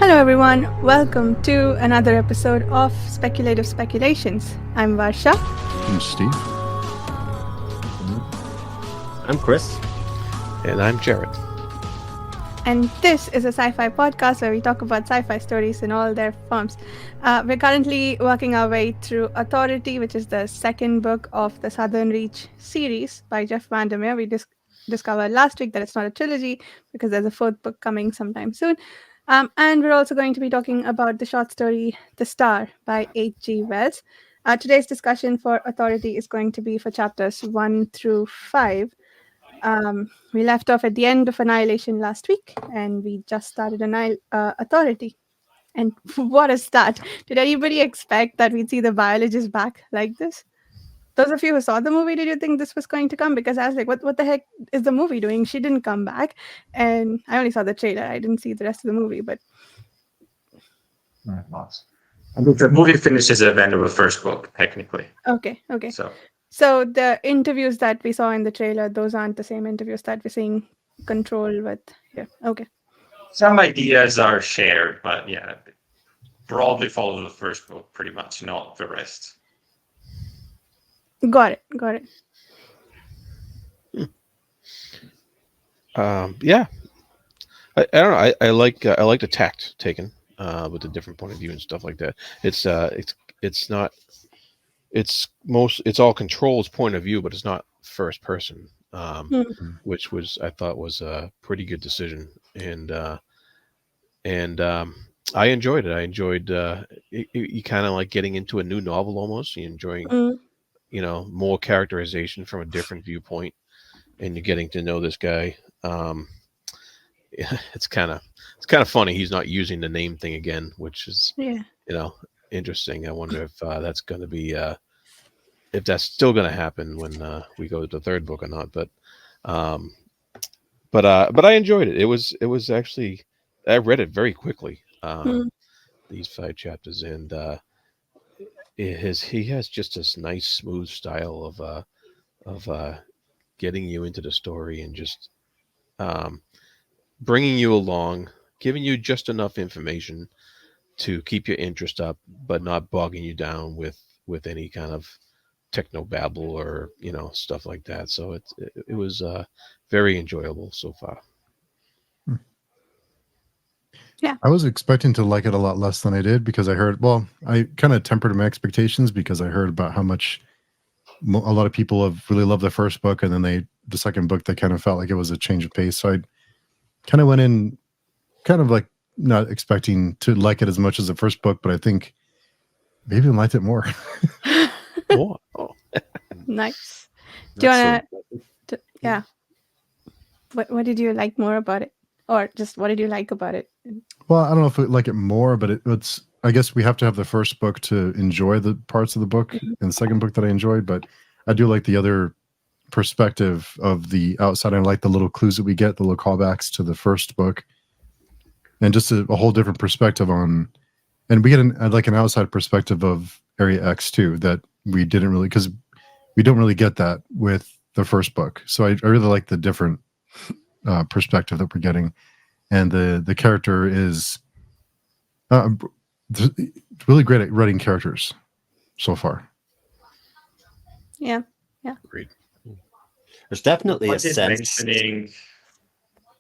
Hello, everyone. Welcome to another episode of Speculative Speculations. I'm Varsha. I'm Steve. I'm Chris. And I'm Jared. And this is a sci-fi podcast where we talk about sci-fi stories in all their forms. We're currently working our way through Authority, which is the second book of the Southern Reach series by Jeff Vandermeer. We discovered last week that it's not a trilogy because there's a fourth book coming sometime soon. And we're also going to be talking about the short story The Star by H.G.Wells. Today's discussion for Authority is going to be for chapters 1 through 5. We left off at the end of Annihilation last week, and we just started Authority. And what is that? Did anybody expect that we'd see the biologist back like this? Those of you who saw the movie, did you think this was going to come? Because I was like, what the heck is the movie doing? She didn't come back. And I only saw the trailer. I didn't see the rest of the movie, but... I think the movie finishes at the end of the first book, technically. Okay. So the interviews that we saw in the trailer, those aren't the same interviews that we're seeing Control with here. Okay. Some ideas are shared, but yeah, broadly follow the first book pretty much, not the rest. Got it. Yeah, I don't know. I like the tact taken with the different point of view and stuff like that. It's all Control's point of view, but it's not first person, which I thought was a pretty good decision, and I enjoyed it. I enjoyed you kind of like getting into a new novel almost. You're enjoying more characterization from a different viewpoint, and you're getting to know this guy. It's kind of funny he's not using the name thing again, which is interesting. I wonder if that's going to be if that's still going to happen when we go to the third book or not. But I enjoyed it. It was actually, I read it very quickly. These 5 chapters, and he has just this nice smooth style of getting you into the story and just bringing you along, giving you just enough information to keep your interest up, but not bogging you down with any kind of techno babble or stuff like that. So it was very enjoyable so far. Yeah, I was expecting to like it a lot less than I did because I kind of tempered my expectations because I heard about how much a lot of people have really loved the first book, and then the second book, they kind of felt like it was a change of pace. So I kind of went in kind of like not expecting to like it as much as the first book, but I think maybe I liked it more. Oh. Nice. Do you want to? Yeah. What did you like more about it, or just what did you like about it? Well, I don't know if I like it more, but it's. I guess we have to have the first book to enjoy the parts of the book, and the second book that I enjoyed. But I do like the other perspective of the outside. I like the little clues that we get, the little callbacks to the first book, and just a whole different perspective on. And we get an outside perspective of Area X too that we didn't really, because we don't really get that with the first book. So I really like the different perspective that we're getting, and the character is really great at writing characters so far. Yeah. Great. There's definitely a sense. Sorry,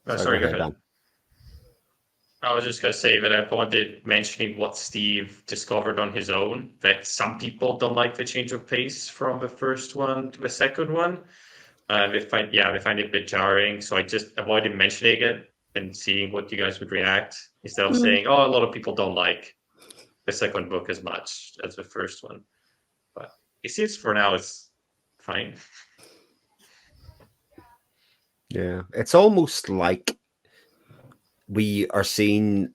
go ahead, Dan. I was just going to say that I wanted mentioning what Steve discovered on his own, that some people don't like the change of pace from the first one to the second one. They find it a bit jarring, so I just avoided mentioning it and seeing what you guys would react instead of saying, a lot of people don't like the second book as much as the first one. But it seems for now it's fine. Yeah, it's almost like we are seeing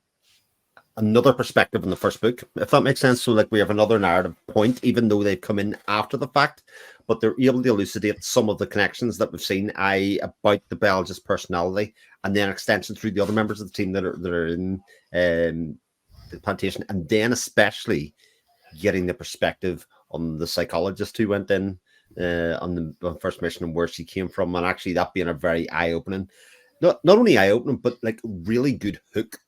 another perspective in the first book, if that makes sense. So like we have another narrative point, even though they've come in after the fact, but they're able to elucidate some of the connections that we've seen about the biologist's personality, and then extension through the other members of the team that are in the plantation, and then especially getting the perspective on the psychologist who went in on the first mission and where she came from, and actually that being a very eye-opening, not only eye-opening, but like really good hook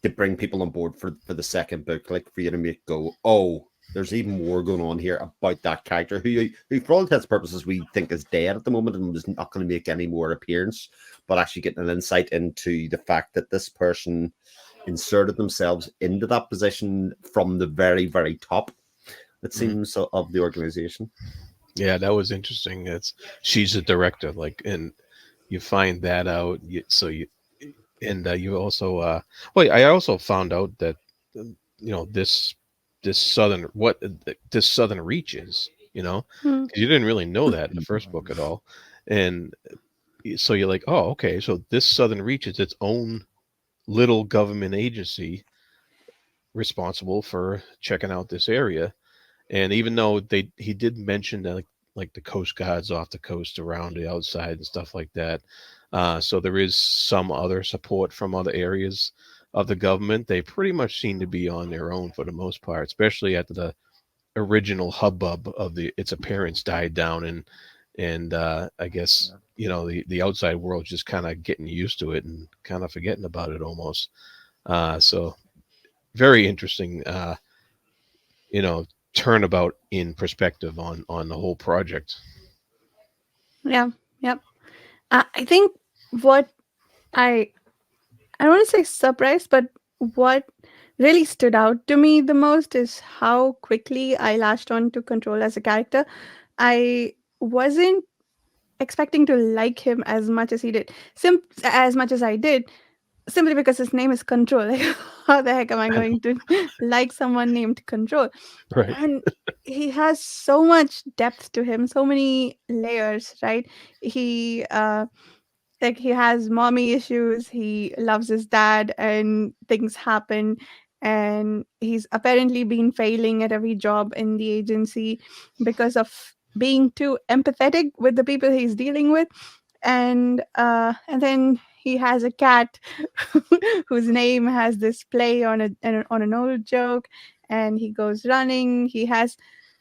to bring people on board for the second book, like for you to make go, oh, there's even more going on here about that character who for all intents and purposes we think is dead at the moment and was not going to make any more appearance, but actually getting an insight into the fact that this person inserted themselves into that position from the very, very top, it seems, of the organization. Yeah, that was interesting. She's a director, like, and you find that out. You also, well, I also found out that this southern reach is, Hmm. because you didn't really know that in the first book at all, and so you're like, oh, okay, so this southern reach is its own little government agency responsible for checking out this area. And even though he did mention that like the coast guards off the coast around the outside and stuff like that, so there is some other support from other areas of the government. They pretty much seem to be on their own for the most part, especially after the original hubbub of its appearance died down, and I guess the outside world just kind of getting used to it and kind of forgetting about it almost. So very interesting. You know, turnabout in perspective on the whole project. Yeah. Yep. I think what I I don't want to say surprised, but what really stood out to me the most is how quickly I latched on to Control as a character. I wasn't expecting to like him as much as he did, as much as I did, simply because his name is Control. Like, how the heck am I going to like someone named Control? Right. And he has so much depth to him, so many layers, right? He like he has mommy issues, he loves his dad, and things happen, and he's apparently been failing at every job in the agency because of being too empathetic with the people he's dealing with. And then he has a cat whose name has this play on on an old joke, and he goes running. He has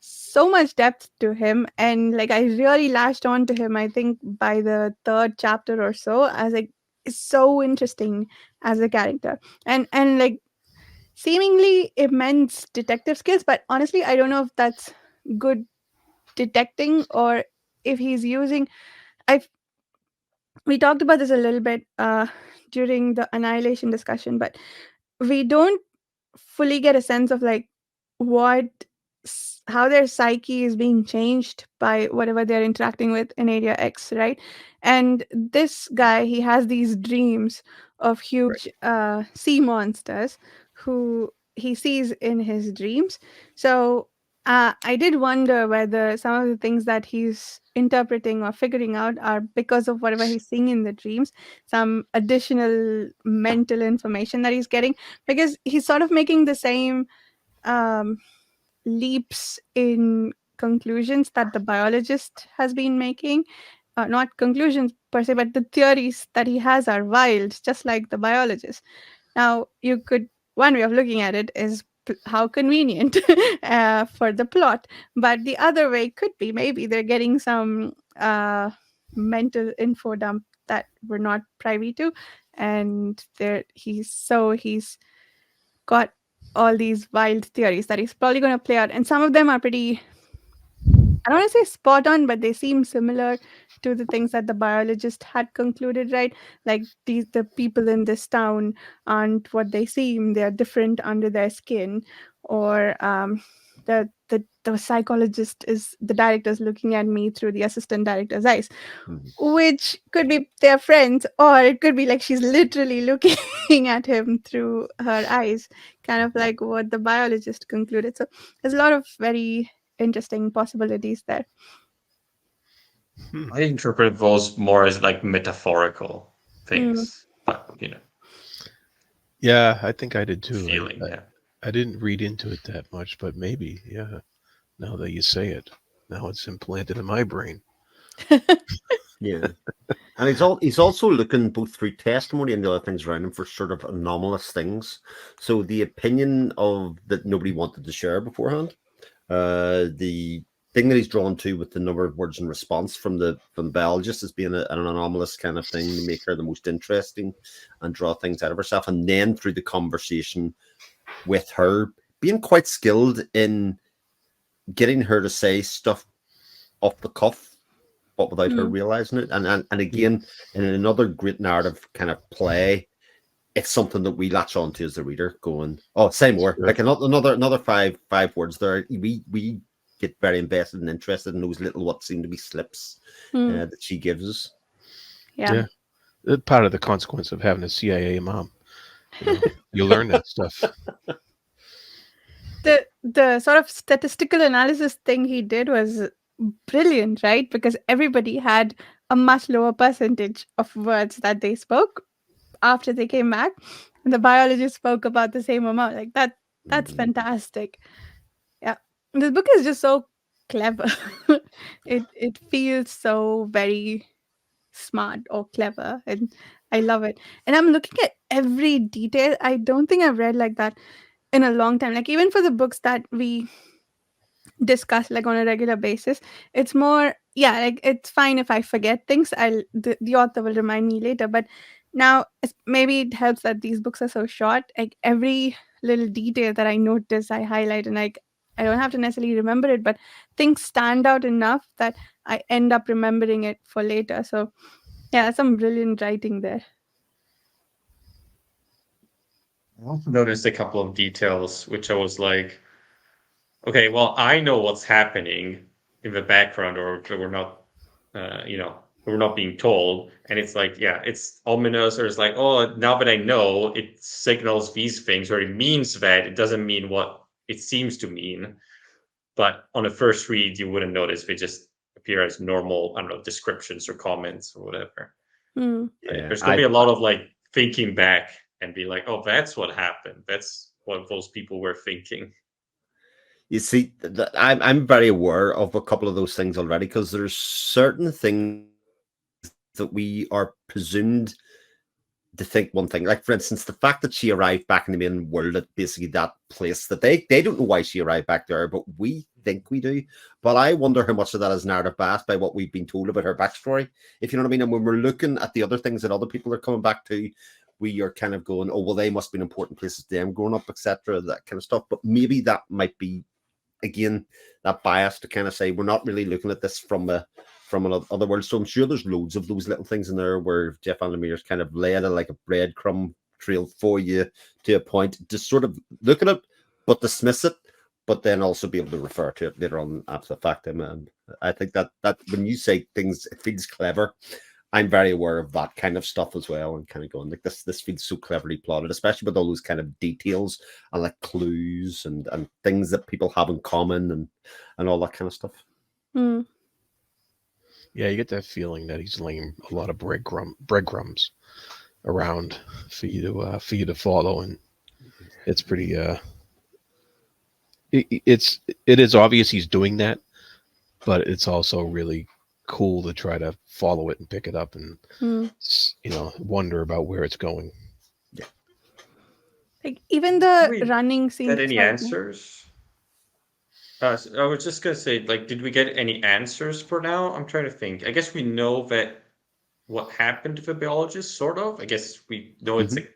so much depth to him, and like I really latched on to him, I think by the third chapter or so. I was like, it's so interesting as a character, and like seemingly immense detective skills, but honestly I don't know if that's good detecting or if he's using. I We talked about this a little bit during the Annihilation discussion, but we don't fully get a sense of like what how their psyche is being changed by whatever they're interacting with in Area X, right? And this guy, he has these dreams of Right. huge sea monsters who he sees in his dreams. So I did wonder whether some of the things that he's interpreting or figuring out are because of whatever he's seeing in the dreams, some additional mental information that he's getting, because he's sort of making the same um, leaps in conclusions that the biologist has been making. Not conclusions per se, but the theories that he has are wild, just like the biologist. Now, one way of looking at it is how convenient for the plot, but the other way could be maybe they're getting some mental info dump that we're not privy to, and he's got all these wild theories that he's probably going to play out, and some of them are pretty, I don't want to say spot on, but they seem similar to the things that the biologist had concluded, right? Like the people in this town aren't what they seem; they are different under their skin, or the psychologist is the director's looking at me through the assistant director's eyes, Mhm. which could be their friends, or it could be like she's literally looking at him through her eyes, kind of like what the biologist concluded. So there's a lot of very interesting possibilities there. I interpret those more as like metaphorical Mm. things, but Yeah, I think I did too. feeling. I, Yeah. I didn't read into it that much, but maybe, yeah. Now that you say it, now it's implanted in my brain. Yeah. And he's also looking both through testimony and the other things around him for sort of anomalous things. So the opinion of that nobody wanted to share beforehand, the thing that he's drawn to with the number of words in response from the biologist as being an anomalous kind of thing to make her the most interesting and draw things out of herself. And then through the conversation with her being quite skilled in getting her to say stuff off the cuff, but without her realizing it. And again, in another great narrative kind of play, it's something that we latch onto as the reader, going, "Oh, say more!" Like another five words there. We get very invested and interested in those little what seem to be slips that she gives us. Yeah. Part of the consequence of having a CIA mom. You learn that stuff. The sort of statistical analysis thing he did was brilliant, right? Because everybody had a much lower percentage of words that they spoke after they came back, and the biologist spoke about the same amount. Like that's fantastic. Yeah, this book is just so clever. It feels so very smart or clever, and I love it. And I'm looking at every detail. I don't think I've read like that in a long time. Like even for the books that we discuss like on a regular basis, it's more, yeah, like it's fine if I forget things. The author will remind me later. But now maybe it helps that these books are so short. Like every little detail that I notice, I highlight, and like I don't have to necessarily remember it, but things stand out enough that I end up remembering it for later. So yeah, some brilliant writing there. I also noticed a couple of details which I was like, okay, well, I know what's happening in the background, or we're not, we're not being told. And it's like, yeah, it's ominous, or it's like, oh, now that I know, it signals these things, or it means that. It doesn't mean what it seems to mean. But on a first read, you wouldn't notice. They just appear as normal, I don't know, descriptions or comments or whatever. There's going to be a lot of like thinking back and be like, oh, that's what happened. That's what those people were thinking. You see, I'm very aware of a couple of those things already, because there's certain things that we are presumed to think one thing. Like, for instance, the fact that she arrived back in the main world at basically that place that they don't know why she arrived back there, but we think we do. But I wonder how much of that is narrative biased by what we've been told about her backstory, if you know what I mean. And when we're looking at the other things that other people are coming back to, we are kind of going, oh, well, they must have been important places to them growing up, etc., that kind of stuff. But maybe that might be, again, that bias to kind of say we're not really looking at this from another world. So I'm sure there's loads of those little things in there where Jeff Vandermeer's kind of laid like a breadcrumb trail for you to a point to sort of look at it, but dismiss it, but then also be able to refer to it later on after the fact. And I think that when you say things, it feels clever. I'm very aware of that kind of stuff as well, and kind of going like this feels so cleverly plotted, especially with all those kind of details and like clues and things that people have in common and all that kind of stuff. Yeah, you get that feeling that he's laying a lot of breadcrumbs around for you to follow, and it's pretty. It is obvious he's doing that, but it's also really cool to try to follow it and pick it up and wonder about where it's going. Yeah, like even the running scene. Get any answers? I was just gonna say, like, did we get any answers for now? I'm trying to think. I guess we know that what happened to the biologist, sort of. I guess we know it's a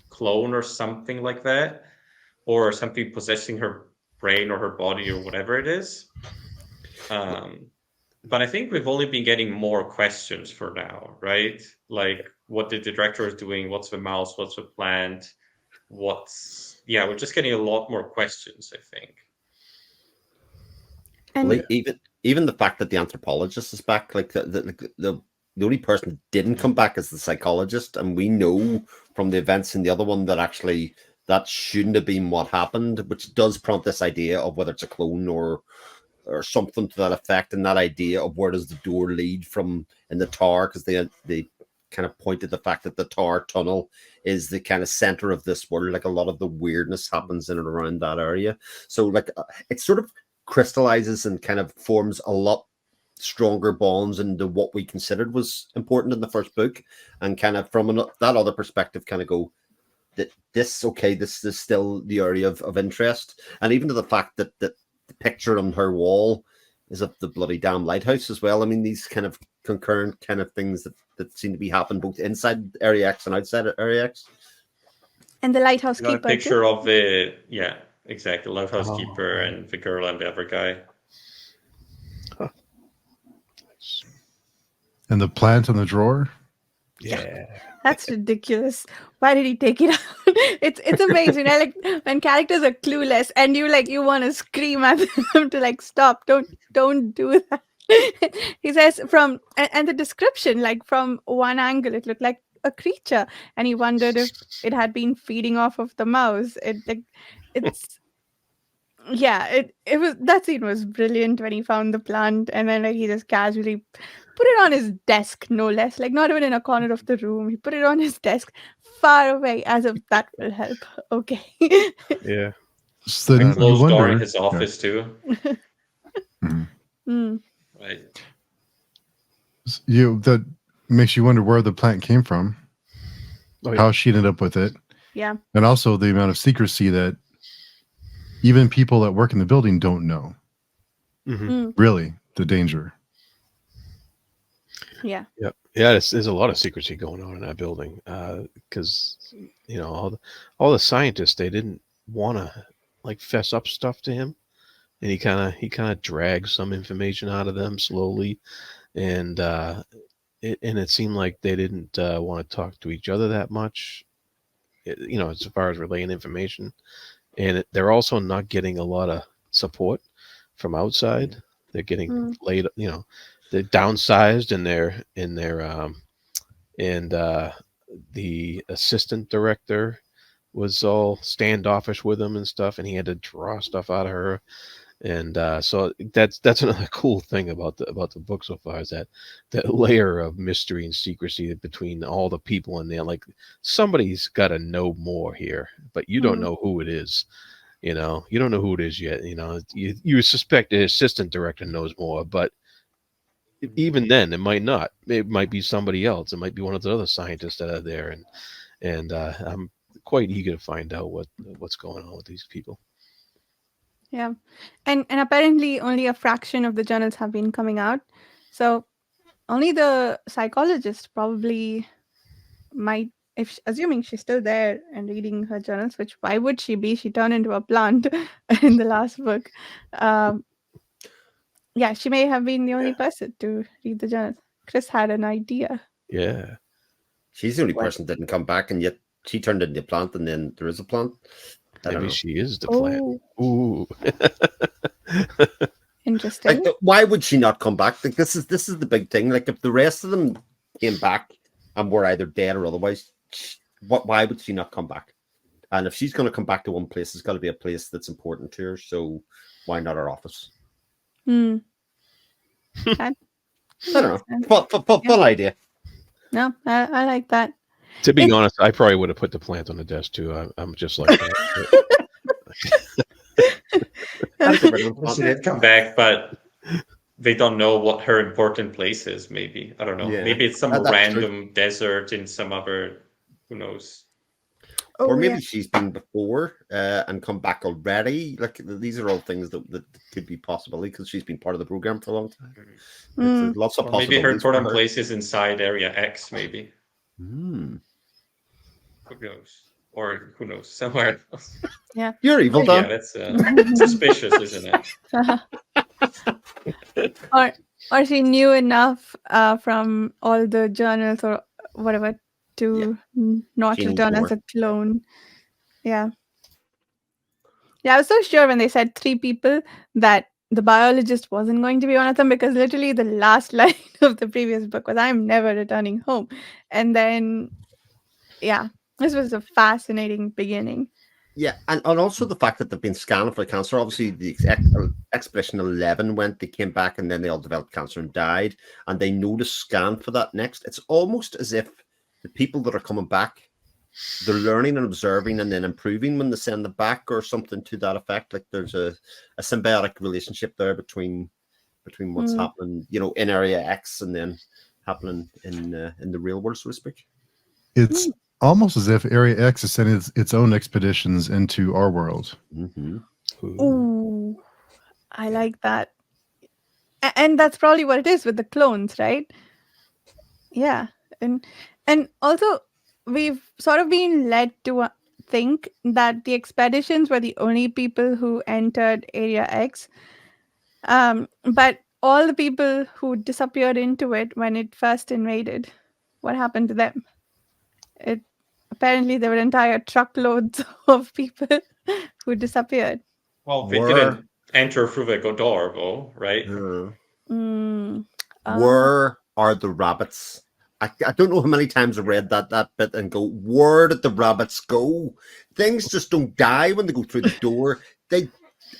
clone or something like that, or something possessing her brain or her body or whatever it is. But I think we've only been getting more questions for now, right? Like, what the director is doing, what's the mouse, what's the plant, we're just getting a lot more questions, I think. And well, even the fact that the anthropologist is back, like the only person who didn't come back is the psychologist, and we know from the events in the other one that actually that shouldn't have been what happened, which does prompt this idea of whether it's a clone or something to that effect, and that idea of where does the door lead from in the tower, because they kind of pointed the fact that the tower tunnel is the kind of center of this world. Like a lot of the weirdness happens in and around that area, so like it sort of crystallizes and kind of forms a lot stronger bonds into what we considered was important in the first book, and kind of from that other perspective kind of go that this is still the area of interest. And even to the fact that the picture on her wall is it the bloody damn lighthouse as well? I mean, these kind of concurrent kind of things that seem to be happening both inside Area X and outside Area X. And the lighthouse I got a keeper picture too. of the exactly, lighthouse Oh, keeper right. and the girl and the other guy. And the plant in the drawer. Yeah. That's ridiculous. Why did he take it out? It's amazing. I like when characters are clueless and you want to scream at them to like stop. Don't do that. He says and the description, like from one angle, it looked like a creature, and he wondered if it had been feeding off of the mouse. It's it was that scene was brilliant when he found the plant, and then like he just casually put it on his desk, no less, like not even in a corner of the room. He put it on his desk, far away, as if that will help. Okay. Yeah. So you Closed door in wonder. his office too. Mhm. Mm, Right. That makes you wonder where the plant came from, Oh, yeah. how she ended up with it, yeah. and also the amount of secrecy that even people that work in the building don't know. Mhm. Mm, Really, the danger. yeah. Yep. Yeah, there's a lot of secrecy going on in that building because all the scientists, they didn't want to like fess up stuff to him, and he kind of drags some information out of them slowly, and it seemed like they didn't want to talk to each other that much, as far as relaying information, and they're also not getting a lot of support from outside. They're getting Mm. laid, they're downsized in their and the assistant director was all standoffish with him and stuff, and he had to draw stuff out of her. And so that's another cool thing about the book so far, is that layer of mystery and secrecy between all the people in there. Like, somebody's got to know more here, but you don't Mhm. know who it is. You don't know who it is yet. You suspect the assistant director knows more, but even then, it might not. It might be somebody else. It might be one of the other scientists that are there, and I'm quite eager to find out what's going on with these people. Yeah. And apparently only a fraction of the journals have been coming out. So only the psychologist probably might, assuming she's still there and reading her journals, which why would she be? She turned into a plant in the last book. Um, yeah, she may have been the only person to read the journals. Chris had an idea. Yeah. She's the only What? person that didn't come back, and yet she turned into a plant, and then there is a plant. I don't Maybe know. she is the plant. Oh, Ooh. interesting. Why would she not come back? Like, this is the big thing. Like, if the rest of them came back and were either dead or otherwise, why would she not come back? And if she's going to come back to one place, it's got to be a place that's important to her. So why not her office? Hmm. I don't know. Sense. Fun idea. No, I like that. To be It- honest, I probably would have put the plant on the desk too. I'm just like that. She did come back, but they don't know what her important place is. Maybe, I don't know. Yeah. Maybe it's some That's true. random desert in some other. Who knows? Oh, Or maybe yeah. she's been before and come back already. Like, these are all things that could be possibility, because she's been part of the program for a long time. There's lots of Or maybe her possibilities for important her. place is inside Area X. Maybe. Hmm. Who knows? Or who knows? Somewhere else. You're evil, Yeah, Dan. that's suspicious, isn't it? or she knew enough from all the journals or whatever to not She knows return as more. a clone. Yeah. Yeah, I was so sure when they said 3 people that the biologist wasn't going to be one of them, because literally the last line of the previous book was, "I'm never returning home." And then, yeah, this was a fascinating beginning. Yeah, and also the fact that they've been scanning for cancer. Obviously, the Expedition 11 went, they came back, and then they all developed cancer and died. And they know to scan for that next. It's almost as if the people that are coming back, they're learning and observing and then improving when they send them back, or something to that effect. Like, there's a symbiotic relationship there between what's happening, in Area X and then happening in the real world, so to speak. It's almost as if Area X is sending its own expeditions into our world. Mm-hmm. Ooh. Ooh, I like that. And that's probably what it is with the clones, right? Yeah. And also we've sort of been led to think that the expeditions were the only people who entered Area X. But all the people who disappeared into it when it first invaded, what happened to them? It apparently there were entire truckloads of people who disappeared. Well, they Were didn't enter through the door, though, right? Mm, where are the rabbits? I don't know how many times I read that bit and go, where did the rabbits go? Things just don't die when they go through the door. They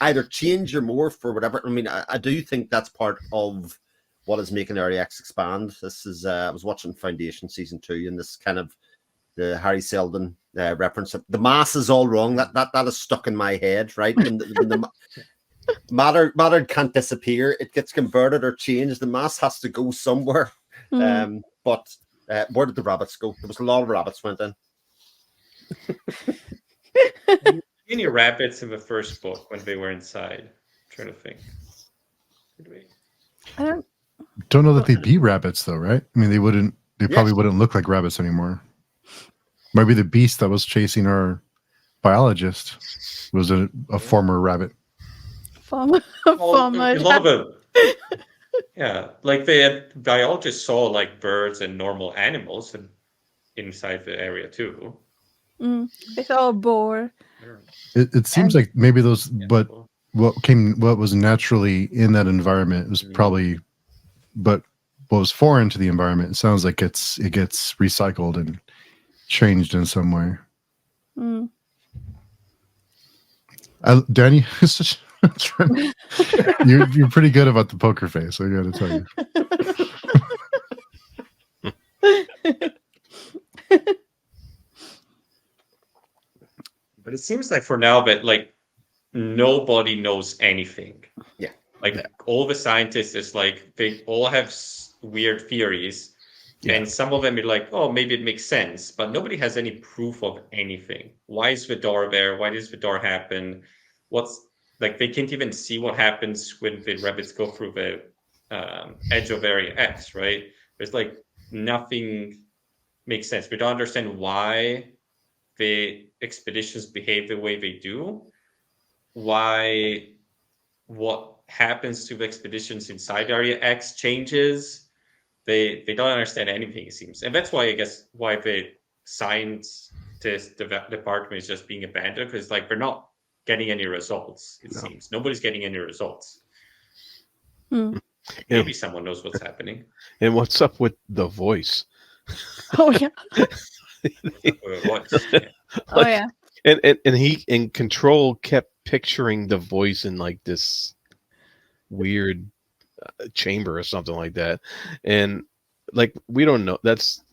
either change or morph or whatever. I mean, I do think that's part of what is making Area X expand. This is I was watching Foundation season 2, and this kind of the Harry Seldon reference. The mass is all wrong. That is stuck in my head, right? When the matter can't disappear, it gets converted or changed. The mass has to go somewhere. But where did the rabbits go? There was a lot of rabbits went in. Any rabbits in the first book when they were inside? I'm trying to think. I don't know that they'd be rabbits though, right? I mean, they probably wouldn't look like rabbits anymore. Maybe the beast that was chasing our biologist was a former rabbit. A lot of it. Yeah, like the biologists saw like birds and normal animals inside the area too. They saw a boar. It seems like maybe those, but what was naturally in that environment was probably, but what was foreign to the environment. It sounds like it gets recycled and changed in some way. Danny, you're pretty good about the poker face, I gotta tell you. But it seems like for now that like nobody knows anything. Yeah. Like all the scientists is like they all have weird theories, and some of them are like, oh, maybe it makes sense, but nobody has any proof of anything. Why is the door there? Why does the door happen? What's like they can't even see what happens when the rabbits go through the edge of Area X, right? There's like nothing makes sense. We don't understand why the expeditions behave the way they do. Why what happens to the expeditions inside Area X changes. They don't understand anything, it seems. And that's why I guess why the science department is just being abandoned, because like they're not getting any results, it seems. Nobody's getting any results. Maybe someone knows what's happening. And what's up with the voice? Oh yeah. Oh yeah. And he in Control kept picturing the voice in like this weird chamber or something like that, and like we don't know, that's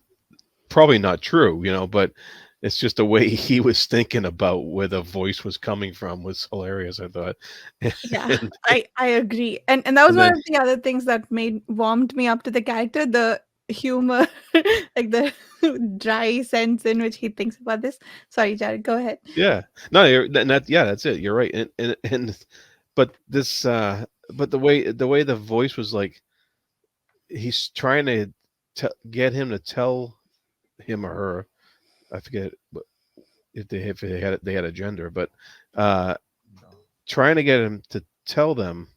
probably not true, but it's just the way he was thinking about where the voice was coming from was hilarious, I thought. Yeah, I agree, and that was one of the other things that warmed me up to the character, the humor, like the dry sense in which he thinks about this. Sorry, Jared, go ahead. Yeah, no, that's it. You're right, and but this, but the way the voice was like, he's trying to get him to tell him or her, I forget if they had a gender, but trying to get him to tell them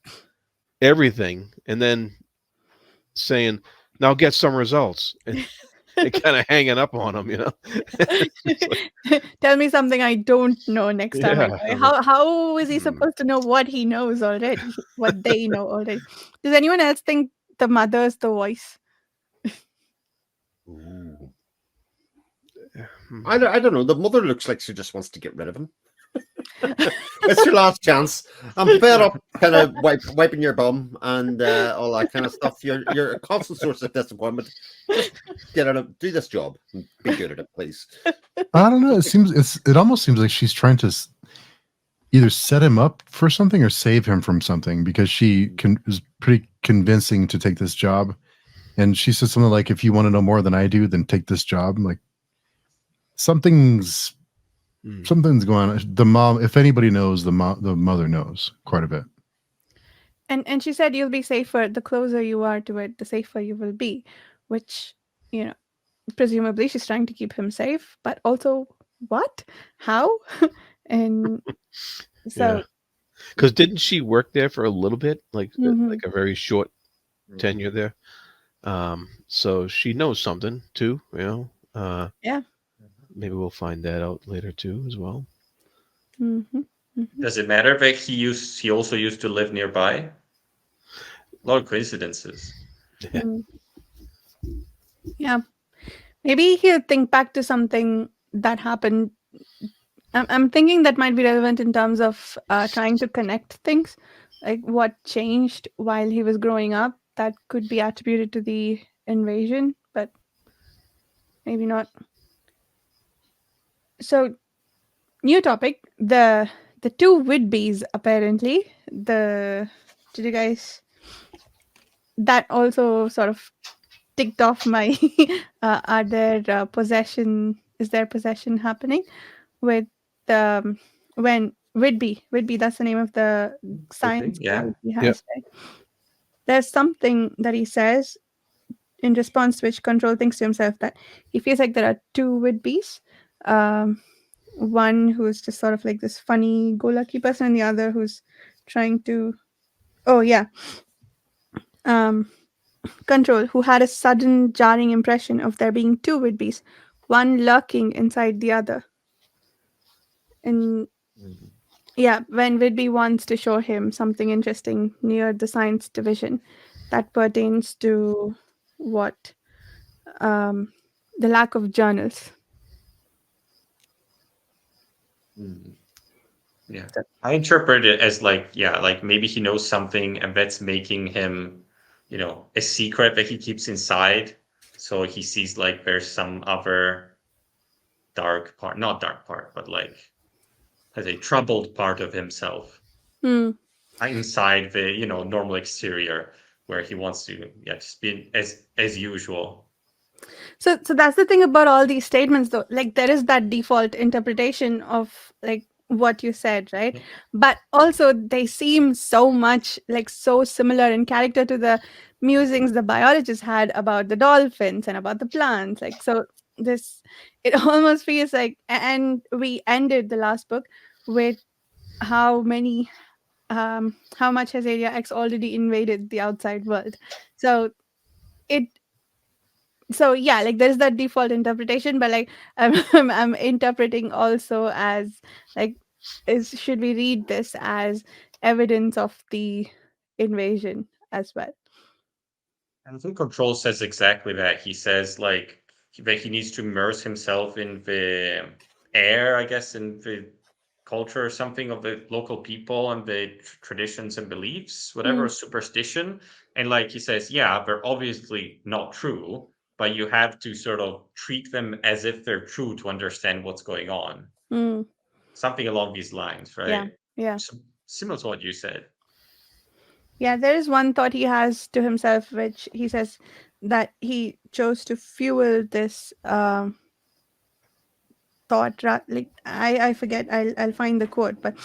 everything, and then saying, "Now get some results," and kind of hanging up on him, Like, tell me something I don't know next time. How is he supposed to know what he knows already? What they know already? Does anyone else think the mother's the voice? I don't know. The mother looks like she just wants to get rid of him. It's your last chance. I'm fed up kind of wiping your bum and all that kind of stuff. You're a constant source of disappointment. Just get out of, do this job and be good at it, please. I don't know. It almost seems like she's trying to either set him up for something or save him from something, because she is pretty convincing to take this job. And she says something like, if you want to know more than I do, then take this job. I'm like, something's going on. The mom, if anybody knows, the mother knows quite a bit. And she said you'll be safer the closer you are to it, the safer you will be, which, you know, presumably she's trying to keep him safe, but also what? How? And Yeah. so Because didn't she work there for a little bit, mhm, like a very short tenure there? So she knows something too. yeah. Maybe we'll find that out later too as well. Mhm, mhm, Does it matter that he also used to live nearby? A lot of coincidences. mm. Yeah. Maybe he'll think back to something that happened. I'm thinking that might be relevant in terms of trying to connect things, like what changed while he was growing up that could be attributed to the invasion, but maybe not. So, new topic: the two Whitbys. Apparently, the did you guys that also sort of ticked off my are there possession? Is there possession happening with when Whitby, that's the name of the Would be, science guy yeah. he Yeah. has, right? There's something that he says in response to which Control thinks to himself that he feels like there are two Whitbys. Um, one who's just sort of like this funny go lucky person, and the other who's trying to. Oh, yeah. Um, Control, who had a sudden jarring impression of there being two Whitbys, one lurking inside the other. And yeah, when Whitby wants to show him something interesting near the science division that pertains to what um, the lack of journals. Yeah. So, I interpret it as like, yeah, like maybe he knows something and that's making him, a secret that he keeps inside. So he sees like there's some other dark part, not dark part, but like has a troubled part of himself hmm. inside the, normal exterior where he wants to, yeah, just be as usual. So that's the thing about all these statements, though. Like there is that default interpretation of like what you said, right? Yeah. But also they seem so much like so similar in character to the musings the biologists had about the dolphins and about the plants. Like so, this it almost feels like. And we ended the last book with how much has Area X already invaded the outside world. So it so yeah, like there's that default interpretation, but like I'm interpreting also as like is should we read this as evidence of the invasion as well? And I think Control says exactly that. He says like that he needs to immerse himself in the air, I guess, in the culture or something of the local people and the traditions and beliefs, whatever Mm, superstition. And like he says, yeah, they're obviously not true, but you have to sort of treat them as if they're true to understand what's going on. mm, Something along these lines, yeah, right? yeah, So, similar to what you said. yeah. There is one thought he has to himself, which he says that he chose to fuel this thought. Like I forget. I'll find the quote, but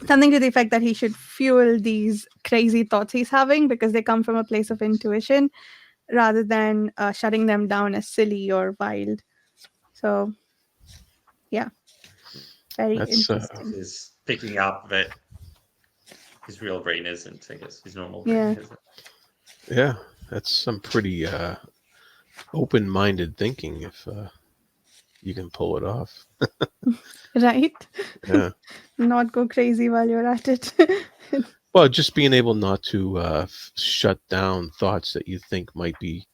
something to the effect that he should fuel these crazy thoughts he's having because they come from a place of intuition rather than shutting them down as silly or wild. So, yeah, very That's interesting. Is picking up that his real brain isn't, I guess, his normal brain Yeah, isn't. yeah, that's some pretty open-minded thinking if you can pull it off. right. Yeah. Not go crazy while you're at it. Well, just being able not to shut down thoughts that you think might be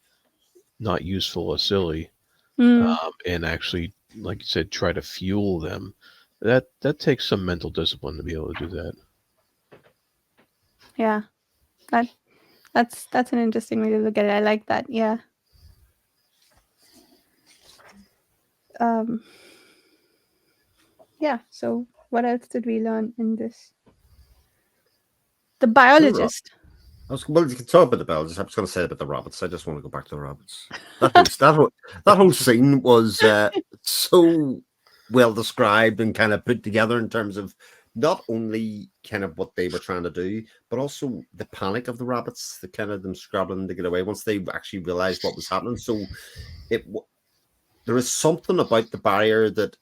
not useful or silly, Mm, and actually, like you said, try to fuel them. That takes some mental discipline to be able to do that. yeah, that that's an interesting way to look at it. I like that. Yeah. Um. Yeah. So, what else did we learn in this? The Right. biologist. Well, you can talk about the bells. I was going to say about the rabbits. I just want to go back to the rabbits. That whole scene was so well described and kind of put together in terms of not only kind of what they were trying to do, but also the panic of the rabbits, the kind of them scrabbling to get away once they actually realized what was happening. So there is something about the barrier that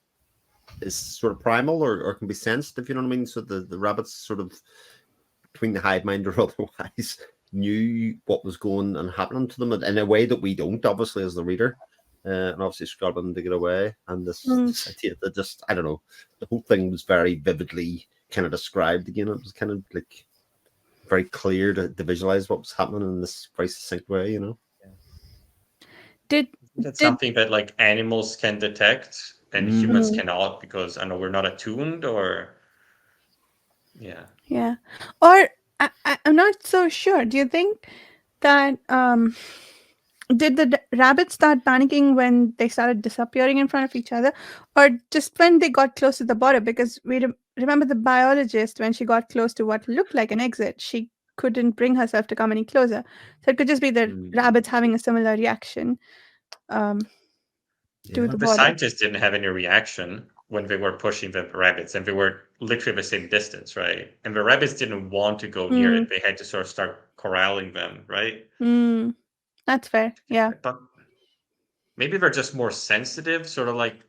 is sort of primal or can be sensed, if you know what I mean. So the rabbits sort of between the hive mind or otherwise knew what was going and happening to them in a way that we don't, obviously, as the reader. And obviously scrabbling to get away. And this idea that just, I don't know, the whole thing was very vividly kind of described again. It was kind of like very clear to visualize what was happening in this very succinct way, you know? That's something that like animals can detect and humans cannot, because I know we're not attuned, or Yeah. Or I'm not so sure. Do you think that did the rabbits start panicking when they started disappearing in front of each other, or just when they got close to the border? Because we remember the biologist, when she got close to what looked like an exit, she couldn't bring herself to come any closer. So it could just be the rabbits having a similar reaction to the the border. scientists didn't have any reaction when they were pushing the rabbits, and they were literally the same distance, right? And the rabbits didn't want to go near it. They had to sort of start corralling them, right? That's fair. Yeah. But maybe they're just more sensitive, sort of like,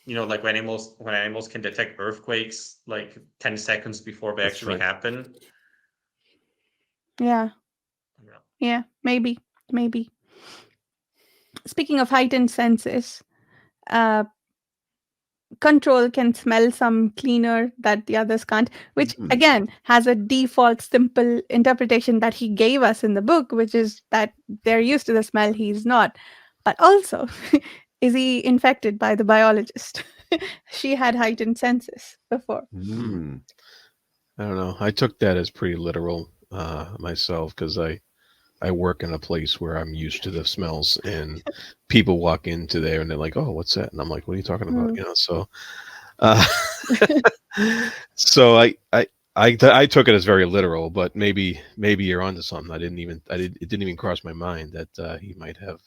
like when animals can detect earthquakes like 10 seconds before they actually happen. Yeah. Yeah. Maybe. Speaking of heightened senses, Control can smell some cleaner that the others can't, which again has a default simple interpretation that he gave us in the book, which is that they're used to the smell, he's not. But also, is he infected by the biologist? She had heightened senses before. I don't know. I took that as pretty literal myself, because I work in a place where I'm used to the smells, and people walk into there and they're like, "Oh, what's that?" And I'm like, "What are you talking about?" So, so I took it as very literal, but maybe you're onto something. It didn't even cross my mind that he might have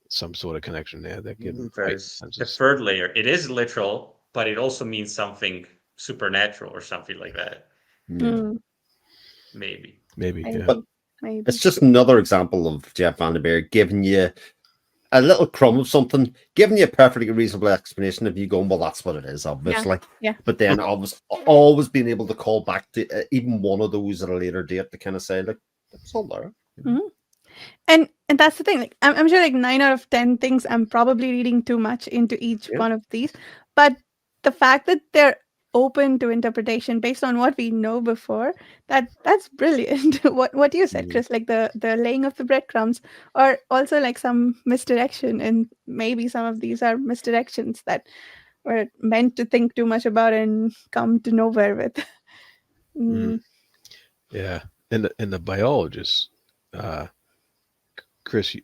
some sort of connection there that gives him There's the third layer. It is literal, but it also means something supernatural or something like that. Maybe. Yeah. But it's just another example of Jeff Vandermeer giving you a little crumb of something, giving you a perfectly reasonable explanation of you going, well, that's what it is, obviously. Yeah. But then always being able to call back to even one of those at a later date to kind of say, like, it's all there. And that's the thing. Like, I'm sure like 9 out of 10 things I'm probably reading too much into each one of these, but the fact that they're open to interpretation based on what we know before, that's brilliant. What you said, Chris, like the laying of the breadcrumbs, or also like some misdirection, and maybe some of these are misdirections that we're meant to think too much about and come to nowhere with. Yeah, and the biologist, Chris,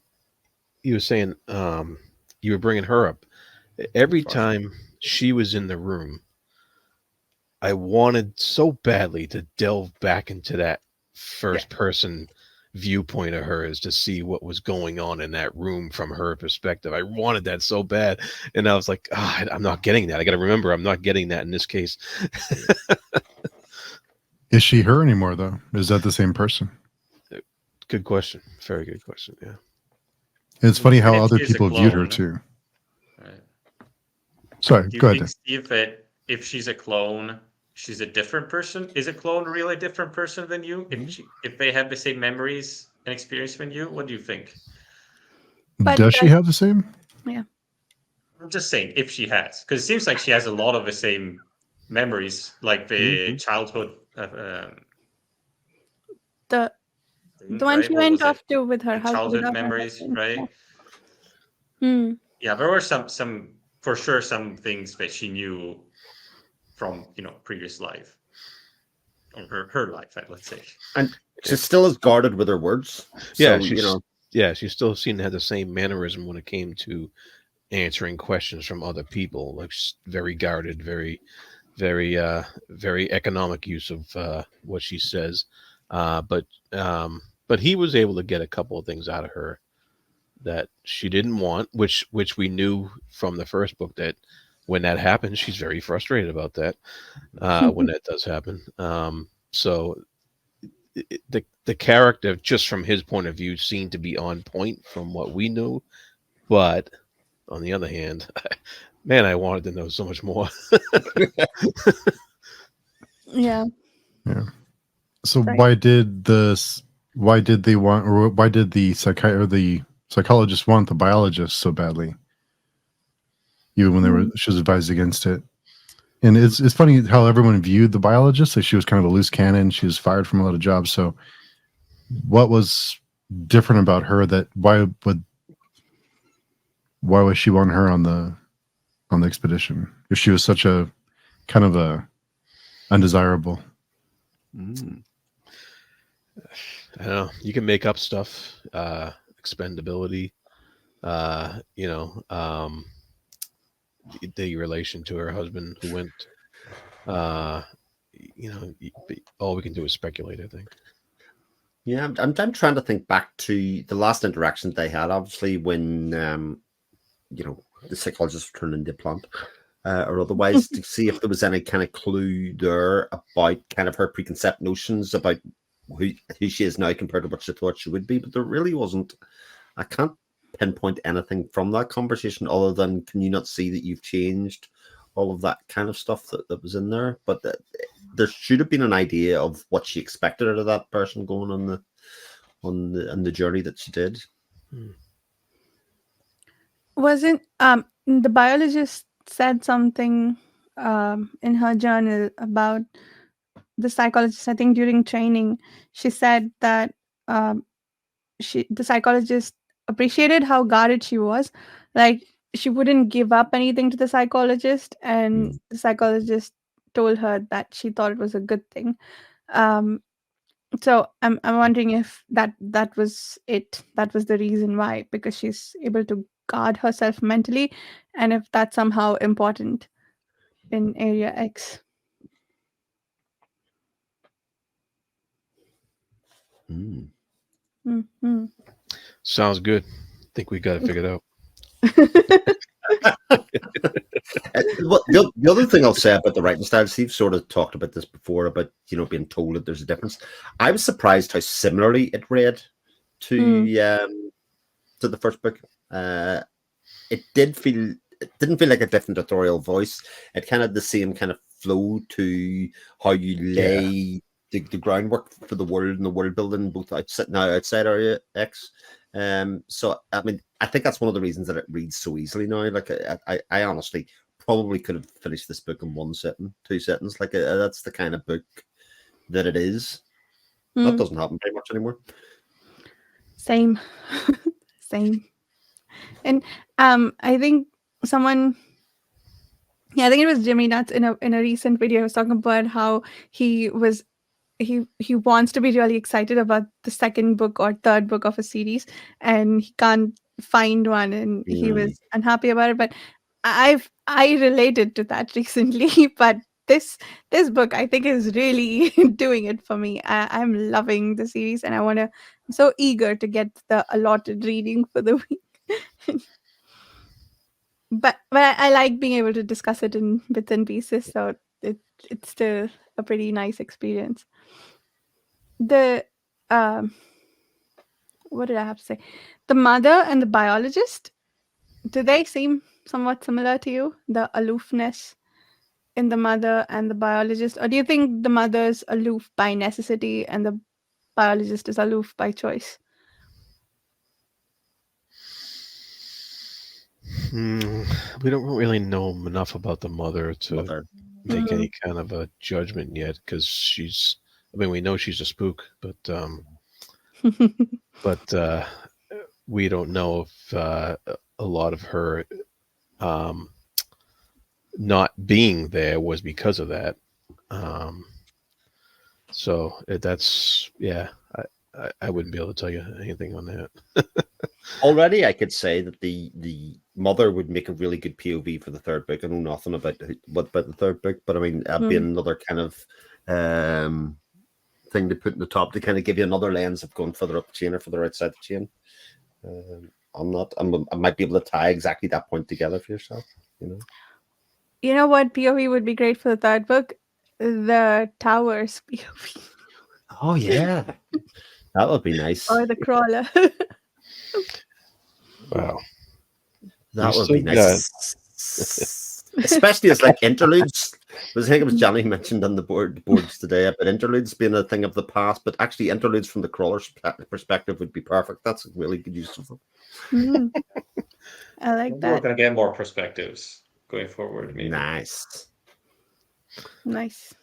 you were saying you were bringing her up. Every time she was in the room, I wanted so badly to delve back into that first person viewpoint of hers to see what was going on in that room from her perspective. I wanted that so bad, and I was like, I'm not getting that. I got to remember, I'm not getting that in this case. Is she her anymore, though? Is that the same person? Good question. Very good question. Yeah. It's funny how other people viewed her too. Right. Sorry, Do you go think, ahead. Steve, that if she's a clone, she's a different person? Is a clone really a different person than you? If they have the same memories and experience than you, what do you think? But does she have the same? Yeah. I'm just saying, if she has, because it seems like she has a lot of the same memories, like the childhood. The one right? she What went was off it? to with her husband. Childhood Without her memories, husband. right? Yeah. Yeah, there were some for sure some things that she knew from previous life, or her life, let's say. And she's still as guarded with her words. Yeah, So, she still seemed to have the same mannerism when it came to answering questions from other people, like very guarded, very very economic use of what she says. But he was able to get a couple of things out of her that she didn't want, which we knew from the first book that when that happens, she's very frustrated about that when that does happen. So the character, just from his point of view, seemed to be on point from what we knew. But on the other hand, man, I wanted to know so much more. Yeah. Yeah. So Right. why did they want, or why did the psychologist want the biologist so badly? Even when she was advised against it. And it's funny how everyone viewed the biologist. Like she was kind of a loose cannon. She was fired from a lot of jobs. So what was different about her that why was she want her on the expedition if she was such a kind of a undesirable? I don't know. You can make up stuff, expendability, the relation to her husband who went, all we can do is speculate, I think. Yeah, I'm trying to think back to the last interaction they had. Obviously, when the psychologist returned into plant, or otherwise, to see if there was any kind of clue there about kind of her preconceived notions about who she is now compared to what she thought she would be. But there really wasn't. I can't pinpoint anything from that conversation other than, can you not see that you've changed? All of that kind of stuff that was in there. But there should have been an idea of what she expected out of that person going on the journey that she did. Wasn't the biologist said something in her journal about the psychologist? I think during training, she said that the psychologist appreciated how guarded she was. Like, she wouldn't give up anything to the psychologist, and the psychologist told her that she thought it was a good thing. Um, so I'm wondering if that was it. That was the reason why, because she's able to guard herself mentally, and if that's somehow important in Area X. Mm-hmm. Sounds good. I think we got it figured out. The other thing I'll say about the writing style, Steve sort of talked about this before, about being told that there's a difference. I was surprised how similarly it read to the first book. It didn't feel like a different authorial voice. It kind of the same kind of flow to how you lay the groundwork for the world and the world building, both outside Area X. So I mean, I think that's one of the reasons that it reads so easily now. Like I honestly probably could have finished this book in 1 sitting, 2 sittings. Like that's the kind of book that it is. That doesn't happen very much anymore. Same. Same. And I think someone, I think it was Jimmy Nuts in a recent video was talking about how he wants to be really excited about the second book or third book of a series, and he can't find one, and he was unhappy about it. But I related to that recently, but this book I think is really doing it for me. I'm loving the series, and I'm so eager to get the allotted reading for the week. But I like being able to discuss it in bits and pieces, so it's still a pretty nice experience. The what did I have to say? The mother and the biologist, do they seem somewhat similar to you? The aloofness in the mother and the biologist, or do you think the mother's aloof by necessity and the biologist is aloof by choice? We don't really know enough about the mother to make any kind of a judgment yet, because we know she's a spook, but we don't know if a lot of her not being there was because of that. So that's I wouldn't be able to tell you anything on that. Already, I could say that the mother would make a really good POV for the third book. I know nothing about the third book, but I mean, that'd be another kind of thing to put in the top to kind of give you another lens of going further up the chain or further outside the chain. I might be able to tie exactly that point together for yourself. You know what POV would be great for the third book? The towers POV Oh yeah, that would be nice. or the crawler. Wow. That We would still be nice. Especially as like interludes. I think it was Johnny mentioned on the boards today about interludes being a thing of the past, but actually interludes from the crawler's perspective would be perfect. That's a really good use of them. Mm. I like We're that. gonna get more perspectives going forward. Maybe. Nice. Nice.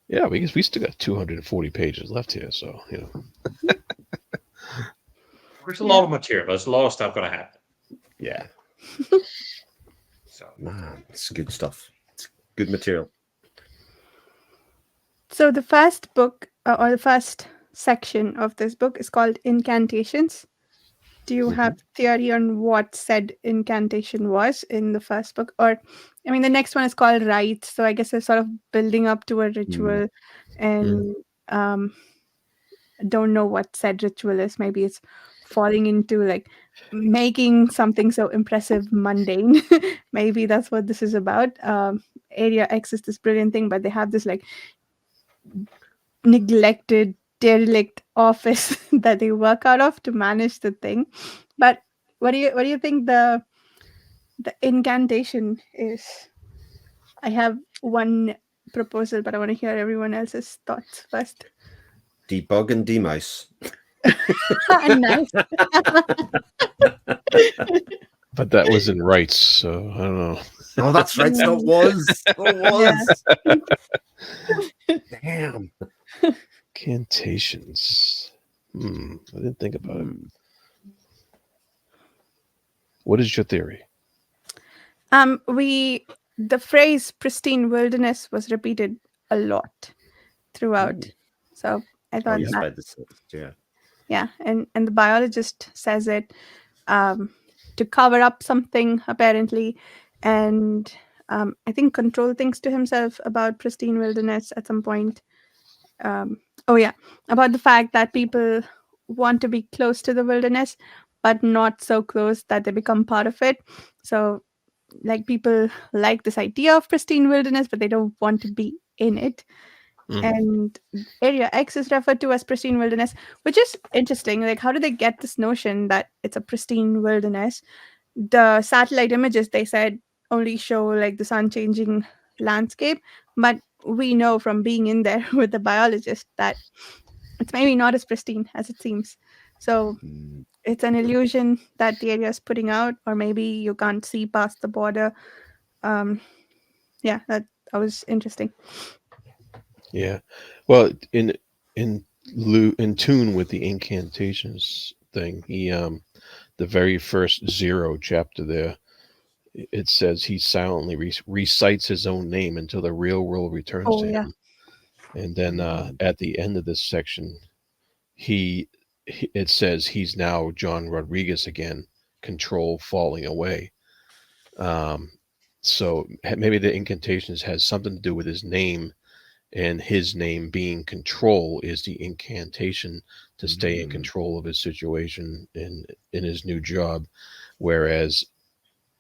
Yeah, because we still got 240 pages left here, so you know. There's a lot of material. There's a lot of stuff gonna happen. Yeah. So Man, it's good stuff. It's good material. So the first book or the first section of this book is called Incantations. Do you have theory on what said incantation was in the first book? Or, I mean, the next one is called Rites, so I guess they're sort of building up to a ritual, and don't know what said ritual is. Maybe it's falling into like making something so impressive mundane. Maybe that's what this is about. Area X is this brilliant thing, but they have this like neglected derelict office that they work out of to manage the thing. But what do you think the incantation is? I have one proposal, but I want to hear everyone else's thoughts first. Debug and demouse. Nice. But that was in rights, so I don't know. Oh, that's right. So it was. It was. Damn. Incantations. I didn't think about it. What is your theory? The phrase pristine wilderness was repeated a lot throughout. So I thought yeah, and the biologist says it to cover up something apparently, and I think control things to himself about pristine wilderness at some point. About the fact that people want to be close to the wilderness, but not so close that they become part of it. So, like, people like this idea of pristine wilderness, but they don't want to be in it. And Area X is referred to as pristine wilderness, which is interesting. Like, how do they get this notion that it's a pristine wilderness? The satellite images, they said, only show like the sun changing landscape, but we know from being in there with the biologist that it's maybe not as pristine as it seems. So it's an illusion that the area is putting out, or maybe you can't see past the border. That was interesting. Yeah, well, in tune with the incantations thing, he the very first 0 chapter there, it says he silently recites his own name until the real world returns to him. And then at the end of this section, it says he's now John Rodriguez again, control falling away. So maybe the incantations has something to do with his name, and his name being control is the incantation to stay in control of his situation in his new job. Whereas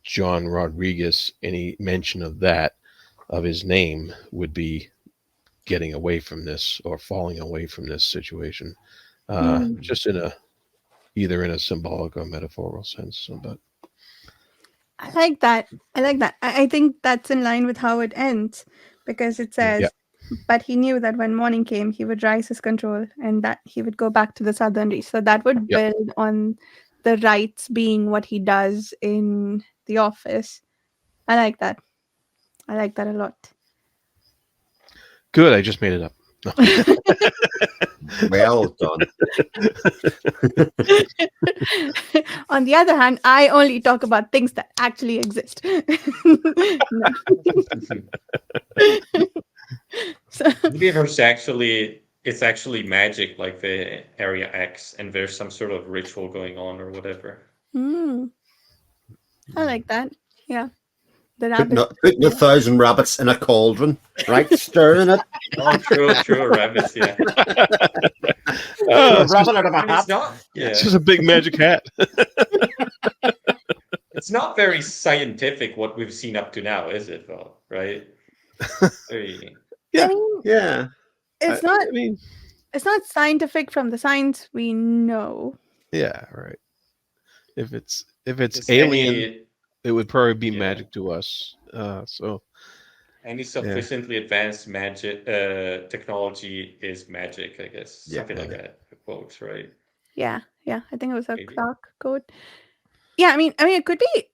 John Rodriguez, any mention of that, of his name, would be getting away from this or falling away from this situation. Just either in a symbolic or metaphorical sense. But I like that. I think that's in line with how it ends, because it says, but he knew that when morning came, he would rise his control and that he would go back to the southern reach. So that would build on the rights being what he does in the office. I like that. I like that a lot. Good. I just made it up. No. Well done. On the other hand, I only talk about things that actually exist. maybe it's actually magic, like the Area X, and there's some sort of ritual going on or whatever. I like that. Yeah. Putting 1,000 rabbits in a cauldron, right? Stirring it. Oh, true, rabbits, yeah. A rabbit out of a hat. It's not. Yeah. It's just a big magic hat. It's not very scientific what we've seen up to now, is it? Though, right? Very... I Yeah. mean, Yeah. it's I not mean, it's not scientific from the science we know. yeah, right. If it's Is alien, it would probably be Yeah. magic to us. So any sufficiently advanced magic technology is magic, I guess. Yeah. Something like that. Quotes, right? Yeah, I think it was a Maybe. Clark quote. Yeah, I mean, it could be.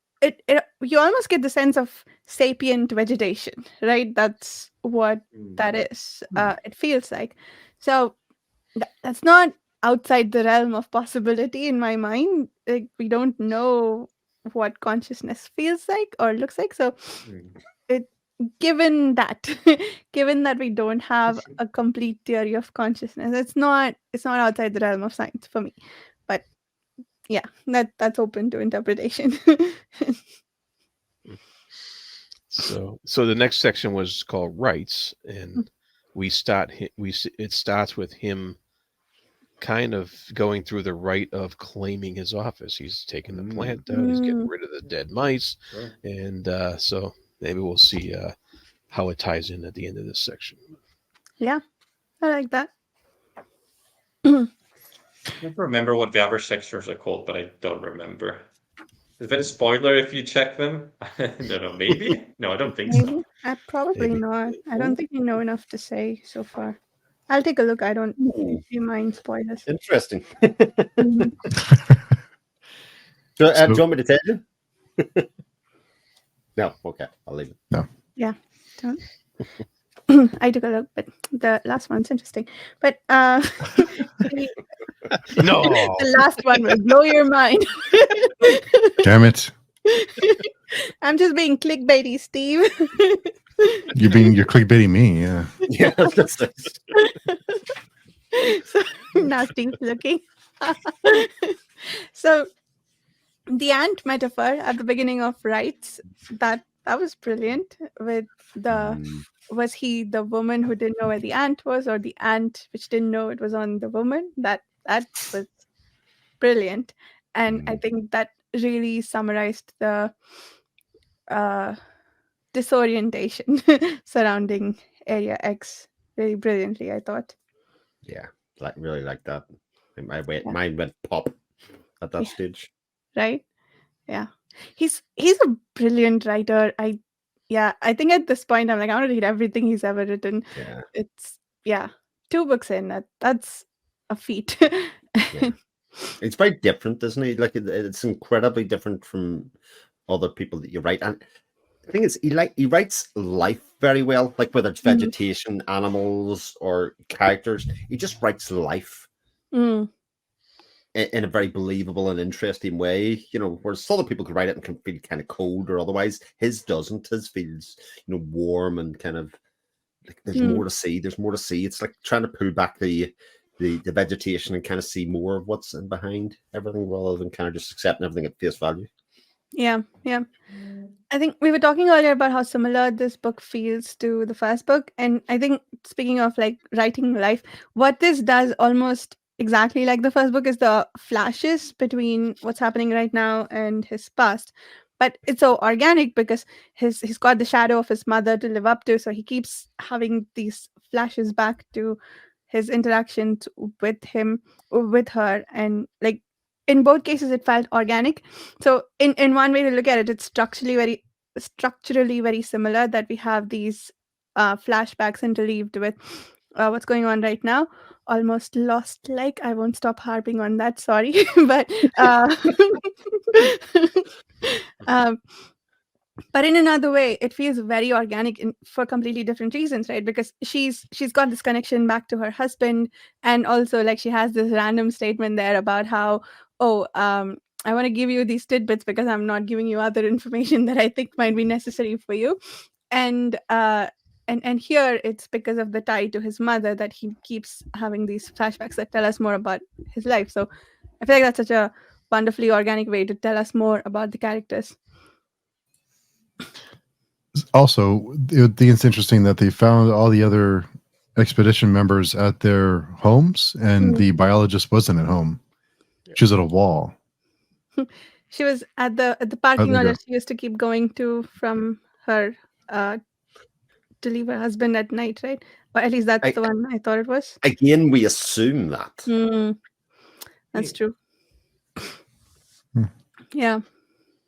You almost get the sense of sapient vegetation, right? That's what that is. It feels like. So that's not outside the realm of possibility in my mind. Like, we don't know what consciousness feels like or looks like. So it given that given that we don't have a complete theory of consciousness, it's not outside the realm of science for me. But yeah, that's open to interpretation. so the next section was called rights, and it starts with him kind of going through the rite of claiming his office. He's taking the plant out, he's getting rid of the dead mice, and so maybe we'll see how it ties in at the end of this section. Yeah, I like that. I don't remember what the other sections are called, but I don't remember. Is that a spoiler if you check them? I don't know. Maybe? No, I don't think so. Maybe. Probably Maybe. not. I don't think we know enough to say so far. I'll take a look. I don't usually mind spoilers. Interesting. Mhm. So, So- do you want me to tell you? No. Okay. I'll leave it. Yeah, don't. I took a look, but the last one's interesting. But the No. the last one will blow your mind. Damn it! I'm just being clickbaity, Steve. You're clickbaiting me. Yeah. Yeah. I was gonna say. So now Steve's looking. So the ant metaphor at the beginning of rights, that was brilliant. With the was he the woman who didn't know where the ant was, or the ant which didn't know it was on the woman? That was brilliant, and I think that really summarized the disorientation surrounding Area X really brilliantly, I thought. Yeah. Really like that. My Yeah. mind went pop at that Yeah. stage. Right? Yeah. He's a brilliant writer. I think at this point I'm like, I want to read everything he's ever written. Yeah. It's 2 books in. That's a feat. Yeah. It's very different, isn't it? Like it's incredibly different from other people that you write. And the thing is, he writes life very well. Like whether it's Mhm. vegetation, animals, or characters, he just writes life Mm, in a very believable and interesting way. You know, whereas other people could write it and can feel kind of cold or otherwise. His doesn't. His feels warm and kind of like there's Mm. more to see. There's more to see. It's like trying to pull back the vegetation and kind of see more of what's in behind everything rather than kind of just accepting everything at face value. yeah. I think we were talking earlier about how similar this book feels to the first book. And I think, speaking of like writing life, what this does almost exactly like the first book is the flashes between what's happening right now and his past. But it's so organic because he's got the shadow of his mother to live up to. So he keeps having these flashes back to his interactions with her. And like in both cases, it felt organic. So in one way to look at it, it's structurally very similar, that we have these flashbacks interleaved with what's going on right now. Almost lost, like, I won't stop harping on that, sorry. But um, but in another way, it feels very organic for completely different reasons, right? Because she's got this connection back to her husband, and also like she has this random statement there about how, I want to give you these tidbits because I'm not giving you other information that I think might be necessary for you. And here it's because of the tie to his mother that he keeps having these flashbacks that tell us more about his life. So I feel like that's such a wonderfully organic way to tell us more about the characters. Also, I think it's interesting that they found all the other expedition members at their homes, and the biologist wasn't at home. She was at a wall. She was at the parking there lot you that she used to keep going to from her uh, to leave her husband at night, right? Or at least that's I, the one I thought it was. again, we assume that. That's true. Hmm. Yeah.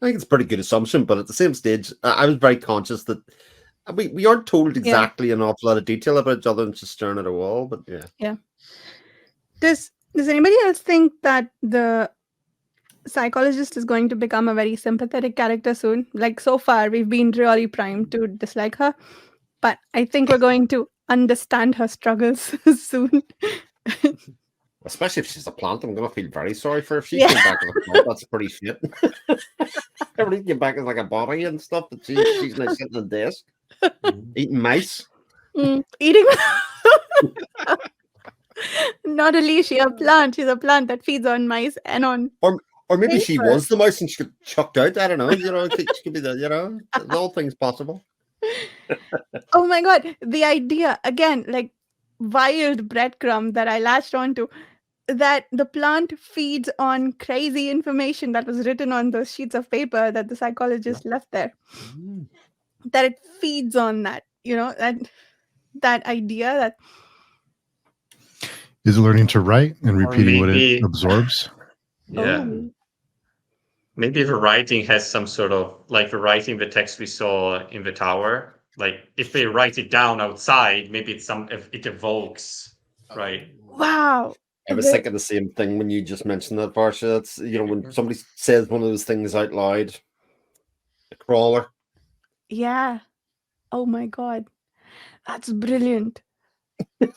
I think it's a pretty good assumption, but at the same stage, I was very conscious that we aren't told exactly an awful lot of detail about each other and just staring at a wall. But yeah. Yeah. Does anybody else think that the psychologist is going to become a very sympathetic character soon? Like so far, we've been really primed to dislike her, but I think we're going to understand her struggles soon. Especially if she's a plant, I'm going to feel very sorry for her. If she Yeah. came back as a plant, that's pretty shit. Everybody came back as like a body and stuff, but she's now sitting at the desk eating mice. Eating. Not only is she a plant, she's a plant that feeds on mice and on. Or maybe she paper. was the mouse and she got chucked out. I don't know. She could be the all things possible. Oh my god, the idea again, like wild breadcrumb that I latched onto, that the plant feeds on crazy information that was written on those sheets of paper that the psychologist left there. That it feeds on that, that idea that is it learning to write and repeating what it maybe- absorbs? Yeah. oh, Maybe the writing has some sort of like the writing, the text we saw in the tower. Like if they write it down outside, maybe it evokes, right? wow. I was thinking the same thing when you just mentioned that, Varsha. It's when somebody says one of those things out loud, a crawler. Yeah. Oh my god. That's brilliant. There's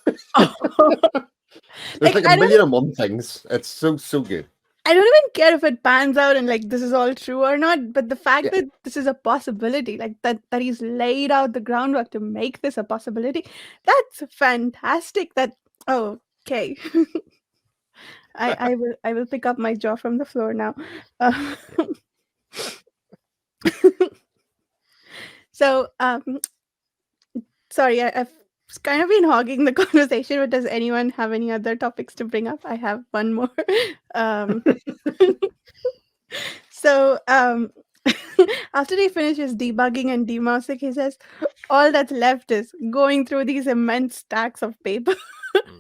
like I a don't million and one things. It's so good. I don't even care if it pans out and like this is all true or not, but the fact Yeah. that this is a possibility, like that he's laid out the groundwork to make this a possibility, that's fantastic. Okay. I will pick up my jaw from the floor now. So sorry, I've kind of been hogging the conversation, but does anyone have any other topics to bring up? I have one more. So after he finishes debugging and demousing, he says, all that's left is going through these immense stacks of paper,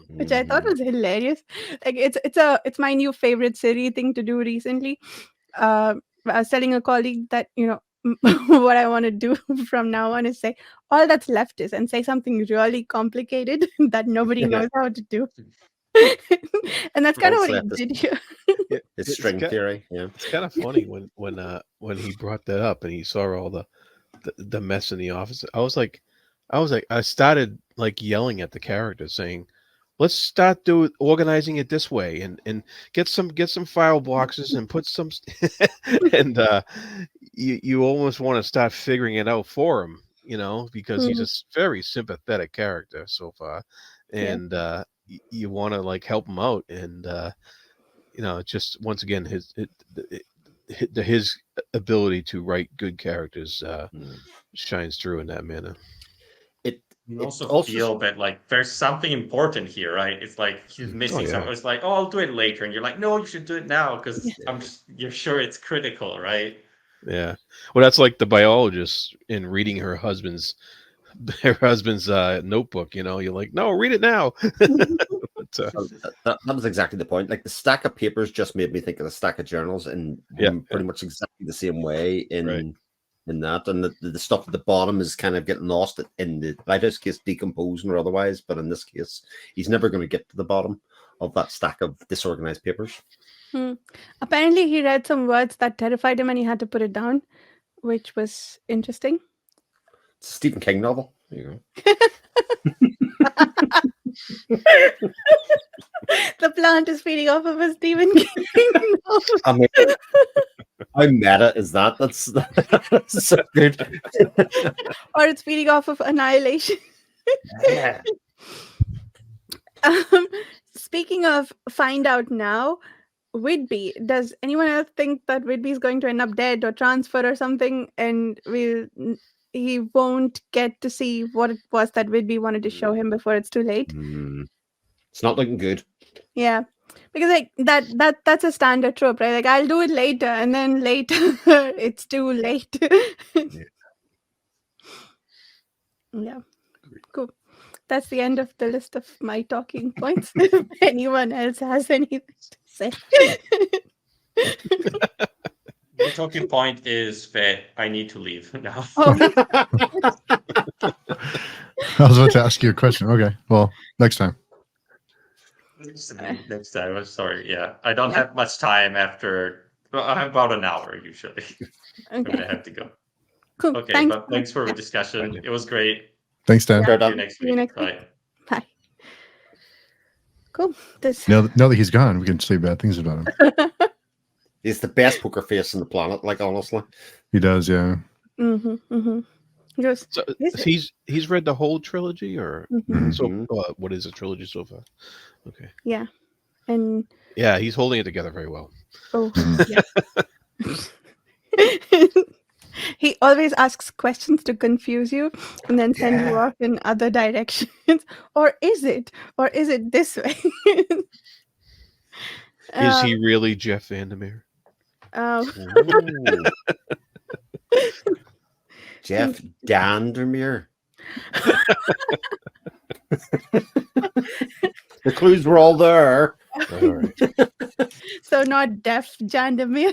which I thought was hilarious. Like it's my new favorite Siri thing to do recently. I was telling a colleague that, what I want to do from now on is say all that's left is, and say something really complicated that nobody knows how to do. And that's kind of All what he that's left is- did here. It's string theory. Yeah. It's kind of funny when he brought that up and he saw all the mess in the office. I started like yelling at the character saying, let's start organizing it this way and get some file boxes and put some and you almost want to start figuring it out for him, because he's a very sympathetic character so far, and you want to like help him out, and just once again his ability to write good characters shines through in that manner. You also feel that like there's something important here, right? It's like he's missing something. It's like, I'll do it later, and you're like, no, you should do it now because you're sure it's critical, right? Yeah. Well, that's like the biologist in reading her husband's notebook. You're like, no, read it now. But, that was exactly the point. Like the stack of papers just made me think of the stack of journals, and pretty much exactly the same way in that. And the stuff at the bottom is kind of getting lost in the lighthouse case, decomposing or otherwise. But in this case, he's never going to get to the bottom of that stack of disorganized papers. Apparently, he read some words that terrified him, and he had to put it down, which was interesting. It's a Stephen King novel. There you go. The plant is feeding off of a Stephen King novel. I mean, how meta is that? That's so good. Or it's feeding off of Annihilation. Yeah. Speaking of find out now, Whitby, does anyone else think that Whitby is going to end up dead or transfer or something, and he won't get to see what it was that Whitby wanted to show him before it's too late? It's not looking good. Yeah, because like that's a standard trope, right? Like I'll do it later, and then later it's too late. Yeah, cool. That's the end of the list of my talking points. If anyone else has anything to say. My talking point is that I need to leave now. Oh, I was about to ask you a question. Okay, well, next time. Next time, I'm sorry. Yeah, I don't Yeah. have much time after. Well, I have about an hour usually. I'm okay. gonna have to go. Cool. Okay, Thanks. but thanks for the Yeah. discussion. Right. It was great. Thanks, Dan. Fair See you enough. next See you week. next week. Bye. Bye. Cool. This. Now that he's gone, we can say bad things about him. He's the best poker face on the planet, like honestly. He does, yeah. Just, So is it? he's read the whole trilogy, or Mhm. so? Mhm. What is a trilogy so far? Okay, Yeah. And yeah, he's holding it together very well. oh, Mhm. yeah. He always asks questions to confuse you and then send you Yeah. off in other directions. Or is it? Or is it this way? Is Um, he really Jeff Vandermeer? Ooh. Jeff Vandermeer. The clues were all there. All right. so not deaf Jandermere.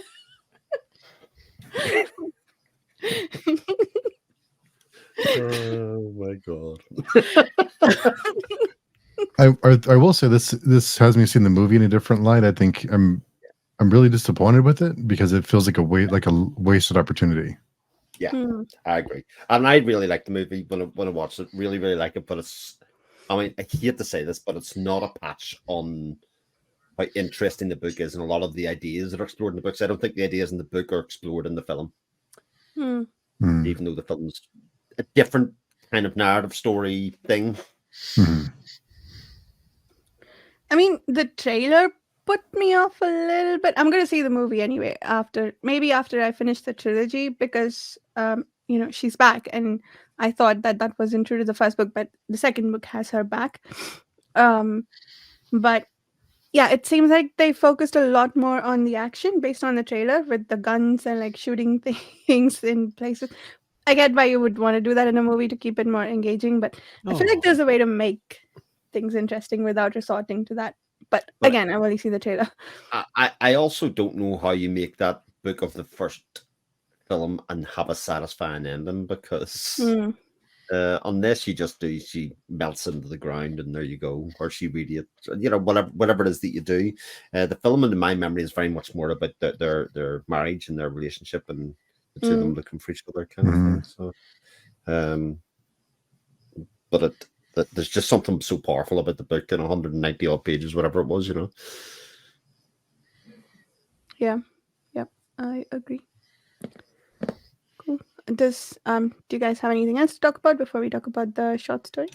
Oh my god. I will say this has me seeing the movie in a different light. I think I'm really disappointed with it because it feels like a wasted opportunity. Yeah, Hmm. I agree. And I really like the movie when I watched it. Really, really like it. But it's, I mean, I hate to say this, but it's not a patch on how interesting the book is and a lot of the ideas that are explored in the books. I don't think the ideas in the book are explored in the film, Hmm. even though the film's a different kind of narrative story thing. Mhm. I mean, the trailer put me off a little bit. I'm going to see the movie anyway maybe after I finish the trilogy because she's back and I thought that wasn't true to the first book, but the second book has her back. But yeah, it seems like they focused a lot more on the action based on the trailer with the guns and like shooting things in places. I get why you would want to do that in a movie to keep it more engaging, but I feel like Oh. there's a way to make things interesting without resorting to that. But But- again, I've only seen the trailer. I also don't know how you make that book of the first film and have a satisfying ending because Hmm. unless you just do, she melts into the ground and there you go, or she really, whatever it is that you do. The film, in my memory, is very much more about their marriage and their relationship and the two of them looking for each other, kind of thing. So, but there's just something so powerful about the book in 190 odd pages, whatever it was, Yeah. Yep. I agree. Cool. Do you guys have anything else to talk about before we talk about the short story?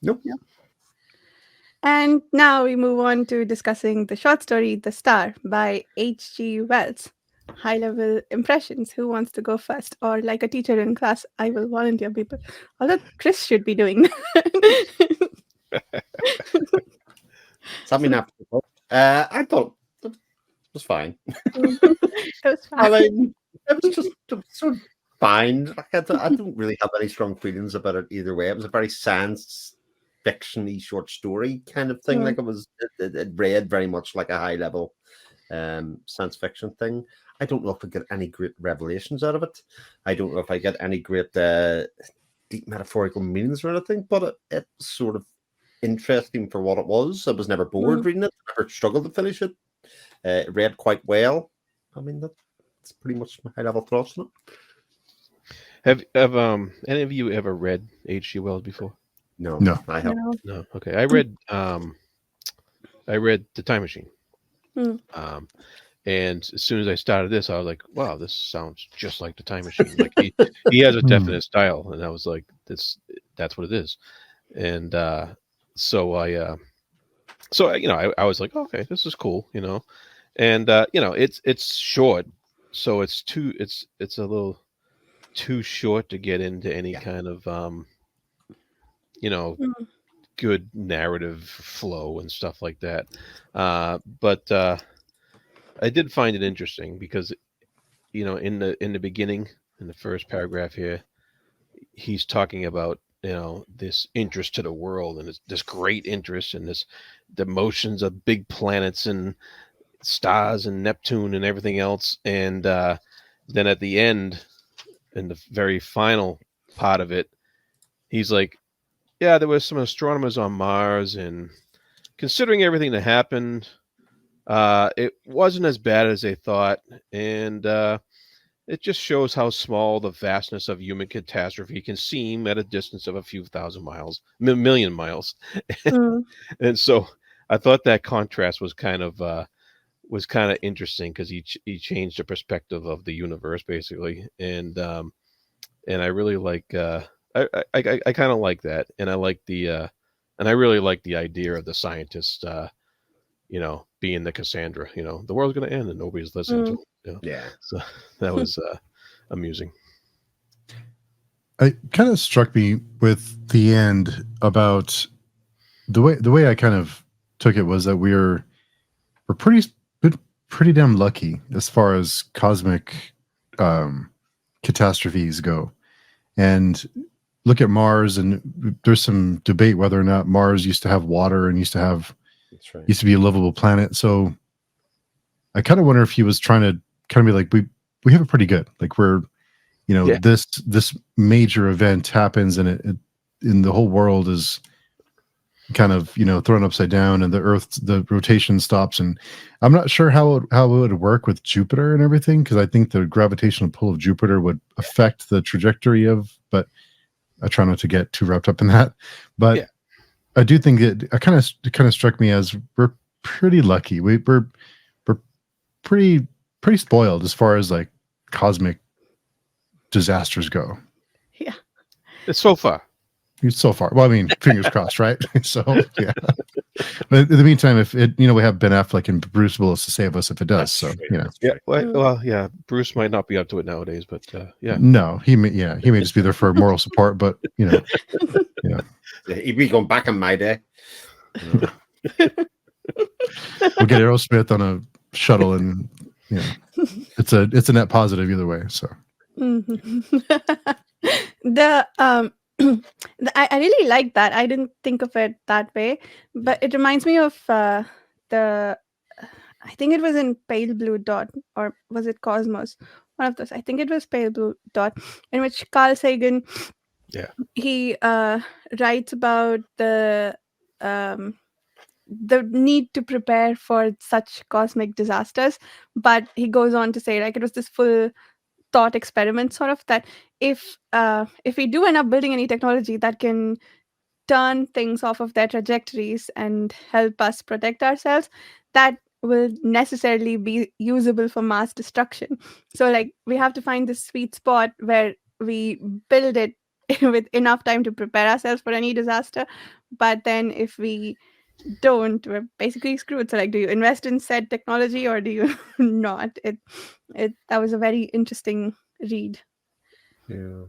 Nope. No. And now we move on to discussing the short story The Star by H.G.Wells. High level impressions. Who wants to go first? Or like a teacher in class, I will volunteer people. Although Chris should be doing that. Something after the book. I thought it was fine. It was I fun. mean, it was just sort of fine. Like, I don't really have any strong feelings about it either way. It was a very science fiction-y short story kind of thing. Mm. Like it read very much like a high level science fiction thing. I don't know if I get any great revelations out of it. I don't know if I get any great deep metaphorical meanings or anything, but it's sort of interesting for what it was. I was never bored reading it, never struggled to finish it. It read quite well. I mean, that's pretty much my high level thoughts on it. Have any of you ever read H.G. Wells before? No, No. I have. No. No. Okay. I read The Time Machine. Mm. And as soon as I started this, I was like, wow, this sounds just like The Time Machine. Like he has a definite style, and I was like, that's what it is. And so I was like, okay, this is cool, And it's short, so it's a little too short to get into any kind of Mm. good narrative flow and stuff like that. But I did find it interesting because in the beginning, in the first paragraph here, he's talking about this interest to the world and this great interest and the motions of big planets and stars and Neptune and everything else, and then at the end, in the very final part of it, he's like, yeah, there was some astronomers on Mars, and considering everything that happened, it wasn't as bad as they thought, and it just shows how small the vastness of human catastrophe can seem at a distance of a few thousand miles, million miles. Mm. And so I thought that contrast was kind of interesting because he changed the perspective of the universe basically, and I really like I kind of like that, and I like the and I really like the idea of the scientist being the Cassandra. The world's going to end and nobody's listening to Mm. him. Yeah. So that was amusing. It kind of struck me with the end about the way I kind of took it was that we're pretty damn lucky as far as cosmic um, catastrophes go. And look at Mars, and there's some debate whether or not Mars used to have water and That's right. used to be a livable planet. So I kind of wonder if he was trying to kind of be like, we have it pretty good. Like we're, Yeah. this major event happens, and it in the whole world is kind of thrown upside down, and the rotation stops. And I'm not sure how it would work with Jupiter and everything, because I think the gravitational pull of Jupiter would affect the trajectory of, but I try not to get too wrapped up in that. But Yeah. I do think it kind of struck me as we're pretty lucky. We're pretty spoiled as far as like cosmic disasters go. Yeah. It's so far. So far, well, I mean, fingers crossed, right? So, yeah. But in the meantime, if it, we have Ben Affleck and Bruce Willis to save us if it does. So, Yeah. Well, yeah. Bruce might not be up to it nowadays, but yeah. No, he may just be there for moral support, but Yeah, he'd be going back in my day. we'll get Aerosmith on a shuttle, and it's a net positive either way. So, The I really like that. I didn't think of it that way, but it reminds me of the I think it was in Pale Blue Dot, or was it Cosmos? One of those. I think it was Pale Blue Dot, in which Carl Sagan, he writes about um, the need to prepare for such cosmic disasters, but he goes on to say, like, it was this full thought experiment sort of, that if we do end up building any technology that can turn things off of their trajectories and help us protect ourselves, that will necessarily be usable for mass destruction. So, like, we have to find this sweet spot where we build it with enough time to prepare ourselves for any disaster. But then if we don't, we're basically screwed. So, like, do you invest in said technology or do you not? That was a very interesting read. Yeah.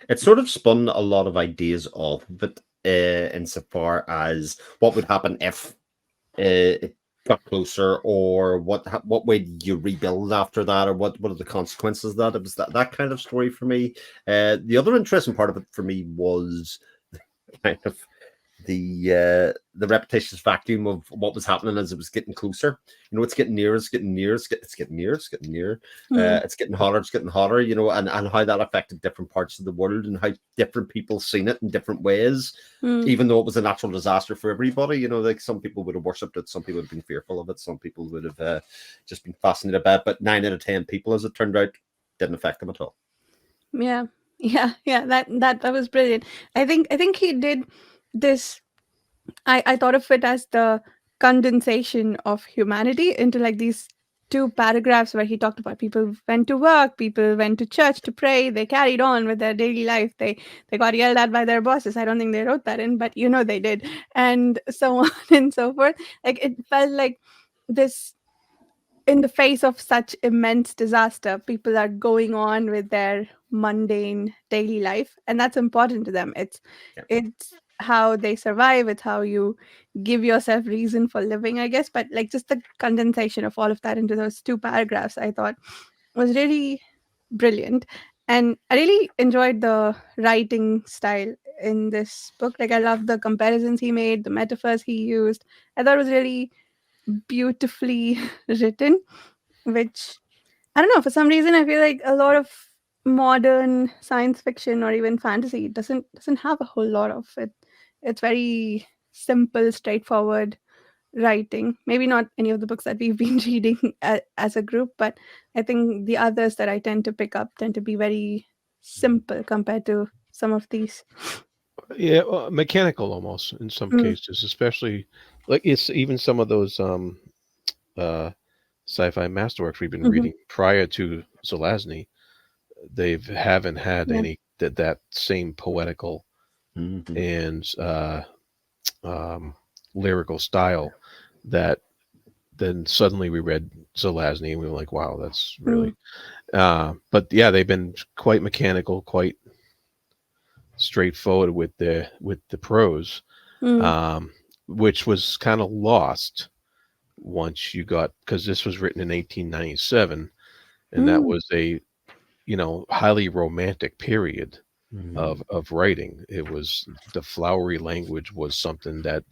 It sort of spun a lot of ideas off of it, insofar as what would happen if it got closer, or what way do you rebuild after that, or what are the consequences of that? It was that kind of story for me. The other interesting part of it for me was kind of the repetitious vacuum of what was happening as it was getting closer. It's getting near, it's getting near, it's getting near, it's getting near. It's getting hotter, it's getting hotter. And how that affected different parts of the world, and how different people seen it in different ways. Even though it was a natural disaster for everybody, like some people would have worshipped it, some people would have been fearful of it, some people would have just been fascinated by it. But 9 out of 10 people, as it turned out, didn't affect them at all. Yeah. That was brilliant. I think he did this. I thought of it as the condensation of humanity into, like, these 2 paragraphs where he talked about people went to work, people went to church to pray, they carried on with their daily life, they got yelled at by their bosses. I don't think they wrote that in, but they did, and so on and so forth. Like, it felt like this, in the face of such immense disaster, people are going on with their mundane daily life, and that's important to them. It's how they survive. It's how you give yourself reason for living, I guess. But like just the condensation of all of that into those 2 paragraphs, I thought was really brilliant. And I really enjoyed the writing style in this book. Like I love the comparisons he made, the metaphors he used. I thought it was really beautifully written, which I don't know, for some reason I feel like a lot of modern science fiction or even fantasy doesn't have a whole lot of it. It's very simple, straightforward writing. Maybe not any of the books that we've been reading as a group, but I think the others that I tend to pick up tend to be very simple compared to some of these. Yeah, mechanical almost in some Mm, cases, especially like it's even some of those uh sci-fi masterworks we've been mhm, reading prior to Zelazny. They haven't had yeah. any that same poetical Mhm. and um, lyrical style that then suddenly we read Zelazny and we were like, wow, that's Mm, really. But yeah, they've been quite mechanical, quite straightforward with the prose, mm, um, which was kind of lost once you got because this was written in 1897, and that mm, was a highly romantic period Mhm. of writing. It was the flowery language was something that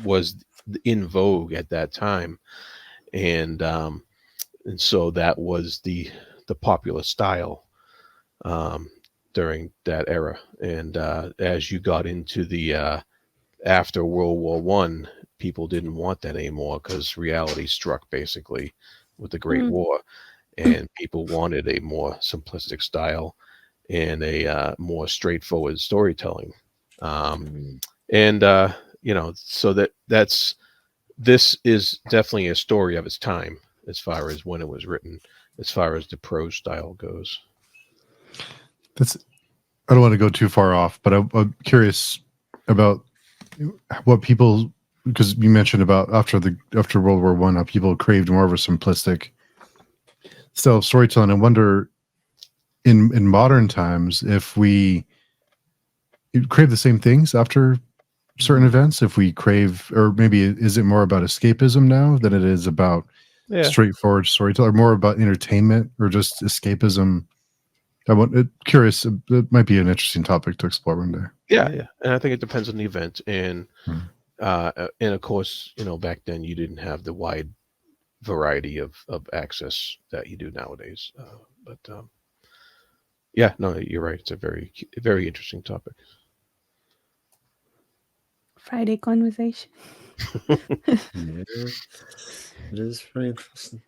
was in vogue at that time, and so that was the popular style um, during that era. And as you got into the after World War One, people didn't want that anymore because reality struck basically with the Great mm, War, and people wanted a more simplistic style and a more straightforward storytelling. Um, Mhm. and so that's this is definitely a story of its time as far as when it was written, as far as the prose style goes. That's I don't want to go too far off, but I'm curious about what people, because you mentioned about after World War One, how people craved more of a simplistic style of storytelling. I wonder in modern times if we crave the same things after certain events. If we crave, or maybe is it more about escapism now than it is about Yeah, straightforward storytelling, or more about entertainment or just escapism? Curious. It might be an interesting topic to explore one day. yeah, and I think it depends on the event, Mhm. and of course, back then you didn't have the wide variety of access that you do nowadays. But yeah, no, you're right. It's a very interesting topic. Friday conversation. Yeah, it is very interesting.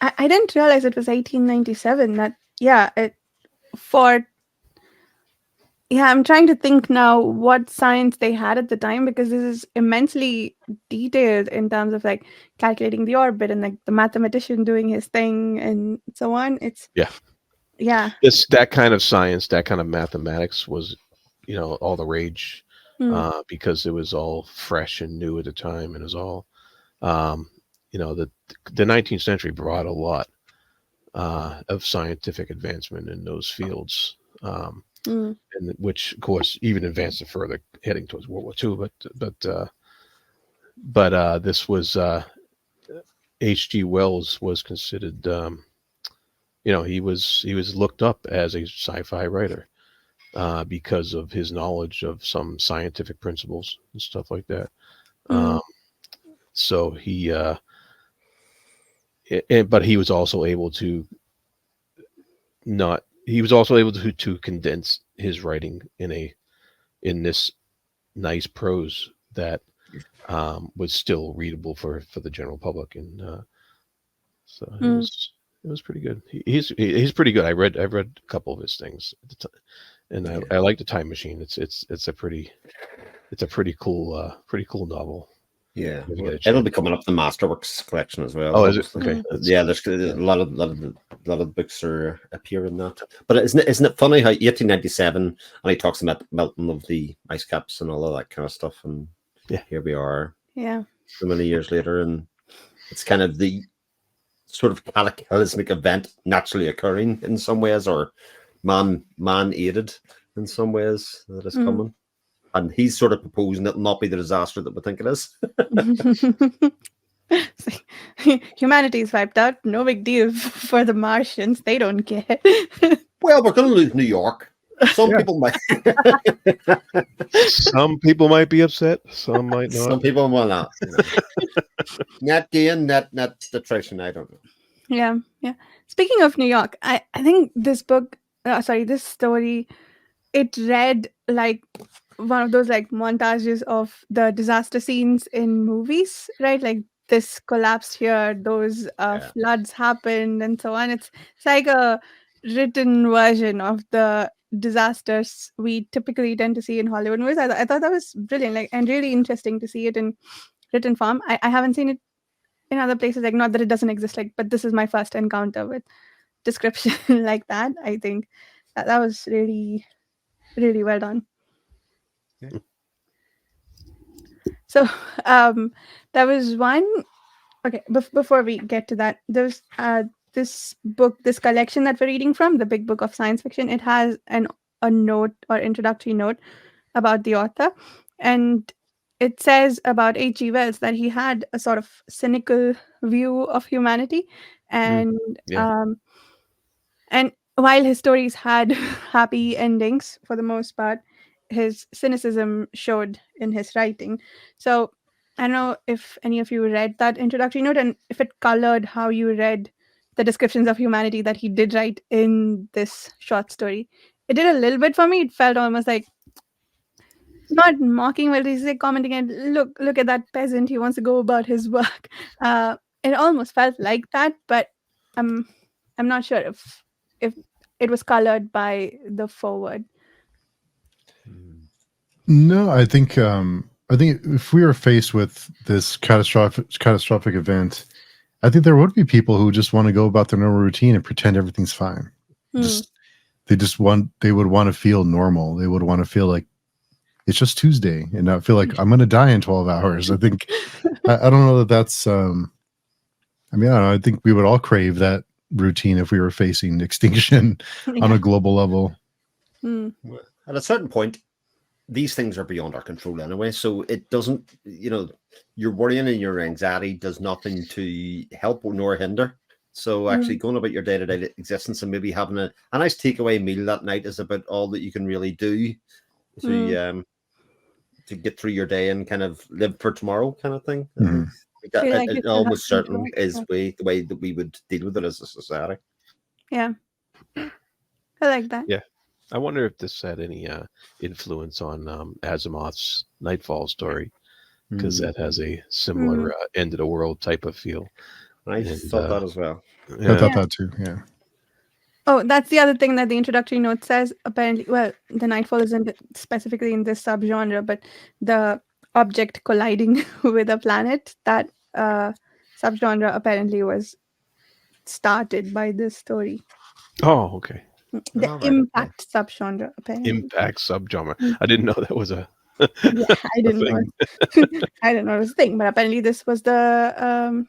I didn't realize it was 1897. That yeah, for I'm trying to think now what science they had at the time, because this is immensely detailed in terms of like calculating the orbit and like the mathematician doing his thing and so on. It's Yeah, yeah. this that kind of science, that kind of mathematics was, all the rage, Mm, because it was all fresh and new at the time, and it was all, um, the 19th century brought a lot of scientific advancement in those fields, mm, and which, of course, even advanced it further, heading towards World War II. But this was H.G. Wells was considered, he was looked up as a sci-fi writer because of his knowledge of some scientific principles and stuff like that. Um, mm, so but he was also able to not. He was also able to condense his writing in this nice prose that was still readable for the general public, and so mm. it was pretty good. He's pretty good. I read a couple of his things at the time, and Yeah. I like the Time Machine. It's a pretty cool novel. Yeah, If you get a it'll be chance. coming up the Masterworks collection as well. Oh, is it Obviously, okay? Mm. yeah. There's a lot of books are appear in that. But isn't it funny how 1897 and he talks about the melting of the ice caps and all of that kind of stuff, and Yeah. here we are Yeah. so many years later, and it's kind of the sort of cataclysmic event naturally occurring in some ways, or man aided in some ways that is Mm. coming. And he's sort of proposing it'll not be the disaster that we think it is. Humanity is wiped out. No big deal for the Martians. They don't care. Well, we're going to lose New York. Some Yeah. people might. Some people might be upset. Some might not. Some people will not. Net gain, net detraction. I don't know. Yeah, yeah. Speaking of New York, I think this book, this story, it read like one of those like montages of the disaster scenes in movies, right? Like this collapsed here, those Yeah. floods happened, and so on. It's like a written version of the disasters we typically tend to see in Hollywood movies. I thought that was brilliant, like, and really interesting to see it in written form. I haven't seen it in other places, like, not that it doesn't exist, like, but this is my first encounter with description like that. I think that was really, really well done. Yeah. So there was one, okay, before we get to that, there's this book, this collection that we're reading from, the Big Book of Science Fiction. It has a note or introductory note about the author, and it says about H.G. Wells that he had a sort of cynical view of humanity, and Yeah. and while his stories had happy endings for the most part, his cynicism showed in his writing. So I don't know if any of you read that introductory note and if it colored how you read the descriptions of humanity that he did write in this short story. It did a little bit for me. It felt almost like, not mocking, but he's like commenting and look at that peasant. He wants to go about his work. It almost felt like that, but I'm not sure if it was colored by the forward. No, I think if we were faced with this catastrophic event, I think there would be people who just want to go about their normal routine and pretend everything's fine. Hmm. They would want to feel normal. They would want to feel like it's just Tuesday and not feel like I'm going to die in 12 hours. I think I don't know that that's I mean, I don't know. I think we would all crave that routine if we were facing extinction on Yeah. a global level. Hmm. At a certain point, these things are beyond our control anyway. So it doesn't, your worrying and your anxiety does nothing to help nor hinder. So actually going about your day-to-day existence and maybe having a nice takeaway meal that night is about all that you can really do to get through your day and kind of live for tomorrow kind of thing. Mhm. That, Feel like it you still have almost certain control. is the way that we would deal with it as a society. Yeah, I like that. Yeah. I wonder if this had any influence on Asimov's Nightfall story, because that has a similar end of the world type of feel. I thought that as well. I thought that too. Yeah. Oh, that's the other thing that the introductory note says. Apparently, well, the Nightfall isn't specifically in this subgenre, but the object colliding with a planet, that subgenre apparently was started by this story. Oh, okay. The All right, impact subgenre, apparently. Impact subgenre. I didn't know that was a Yeah, I didn't know. thing. I didn't know it was a thing, but apparently this was the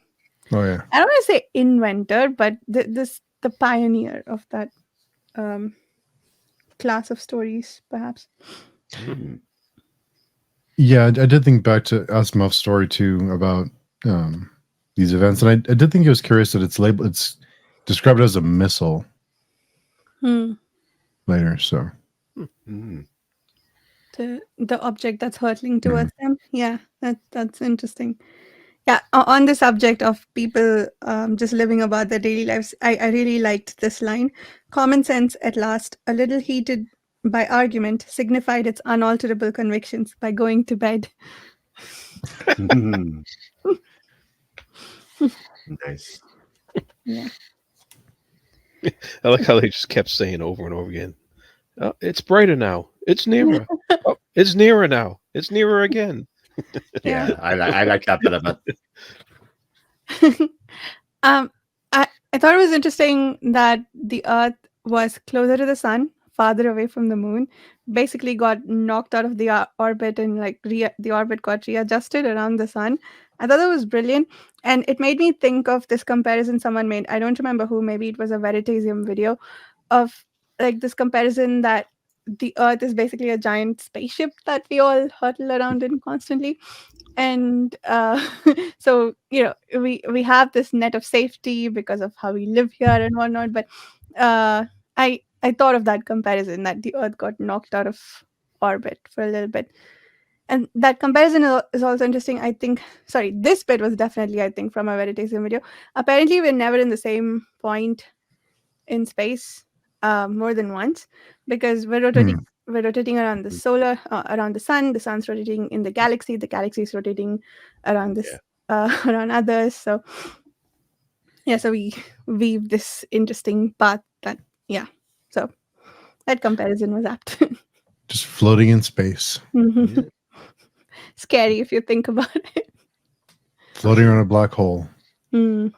Oh yeah. I don't want to say inventor, but the pioneer of that class of stories, perhaps. Yeah, I did think back to Asimov's story too about these events, and I did think it was curious that it's described as a missile later. So The object that's hurtling towards them. Yeah, that's interesting. Yeah, on the subject of people just living about their daily lives, I really liked this line. Common sense, at last, a little heated by argument, signified its unalterable convictions by going to bed. Nice. Yeah. I like how they just kept saying over and over again, oh, it's brighter now. It's nearer. Oh, it's nearer now. It's nearer again. Yeah, I like that bit of it. I thought it was interesting that the Earth was closer to the sun, farther away from the moon, basically got knocked out of the orbit, and like the orbit got readjusted around the sun. I thought that was brilliant, and it made me think of this comparison someone made. I don't remember who. Maybe it was a Veritasium video of like this comparison that the Earth is basically a giant spaceship that we all hurtle around in constantly. And so we have this net of safety because of how we live here and whatnot. But I thought of that comparison, that the Earth got knocked out of orbit for a little bit. And that comparison is also interesting. I think, sorry, this bit was definitely, I think, from a meditation video. Apparently, we're never in the same point in space more than once, because we're rotating around around the sun. The sun's rotating in the galaxy is rotating around this around others. So so we weave this interesting path that so that comparison was apt. Just floating in space, Yeah. Scary if you think about it. floating around a black hole. Mm.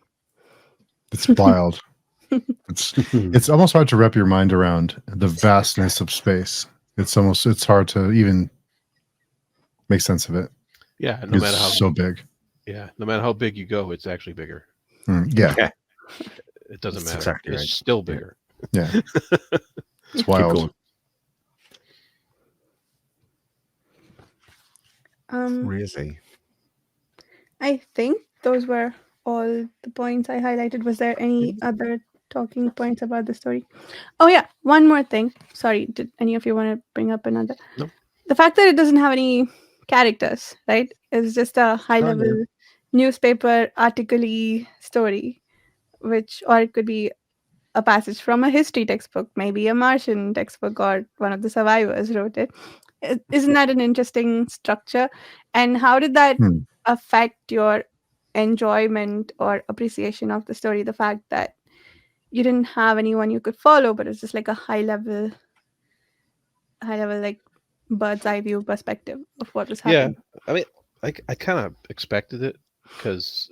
It's wild. It's almost hard to wrap your mind around the vastness of space. It's hard to even make sense of it. Yeah, no It's matter how so big. Yeah, no matter how big you go, it's actually bigger. Yeah. It doesn't That's matter. exactly It's right. still bigger. Yeah. It's Keep wild. going. Um, Crazy. I think those were all the points I highlighted. Was there any other talking points about the story? Oh yeah, one more thing. Sorry, did any of you want to bring up another? No. The fact that it doesn't have any characters, right? It's just a high level newspaper article-y story, or it could be a passage from a history textbook, maybe a Martian textbook, or one of the survivors wrote it. Isn't that an interesting structure? And how did that affect your enjoyment or appreciation of the story? The fact that you didn't have anyone you could follow, but it's just like a high level like bird's eye view perspective of what was Yeah, happening. I mean, I kind of expected it because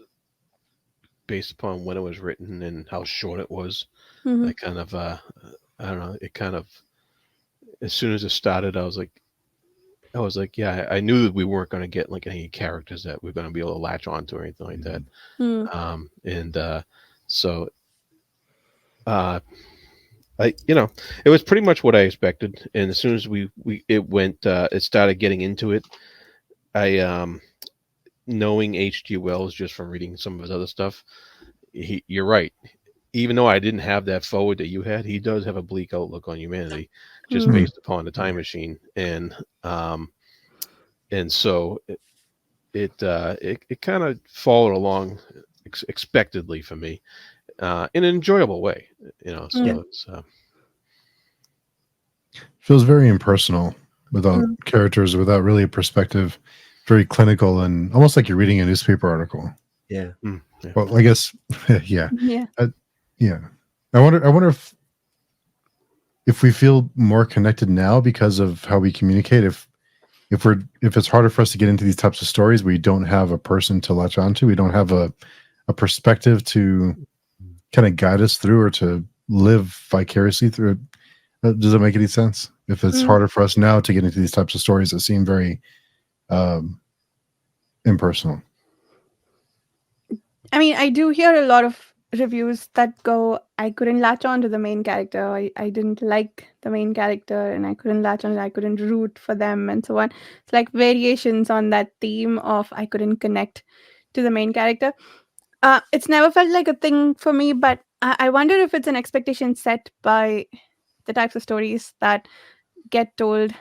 based upon when it was written and how short it was, Mhm. I kind of I don't know. It kind of, as soon as it started, I was like, yeah, I knew that we weren't going to get like any characters that we're going to be able to latch onto or anything like that. Mm. So it was pretty much what I expected. And as soon as it started getting into it, I knowing H.G.Wells just from reading some of his other stuff, you're right. Even though I didn't have that forward that you had, he does have a bleak outlook on humanity, just Mm. based upon the time machine, and so it kind of followed along expectedly for me, in an enjoyable way, So it's Feels very impersonal without Mm. characters, without really a perspective, very clinical and almost like you're reading a newspaper article. Yeah. yeah. Well, I guess, yeah. Yeah. Yeah. I wonder if we feel more connected now because of how we communicate. If it's harder for us to get into these types of stories, we don't have a person to latch onto. We don't have a perspective to kind of guide us through or to live vicariously through it. Does that make any sense? If it's harder for us now to get into these types of stories that seem very impersonal. I mean, I do hear a lot of reviews that go, I couldn't latch on to the main character. I didn't like the main character and I couldn't latch on. I couldn't root for them and so on. It's like variations on that theme of I couldn't connect to the main character. It's never felt like a thing for me, but I wonder if it's an expectation set by the types of stories that get told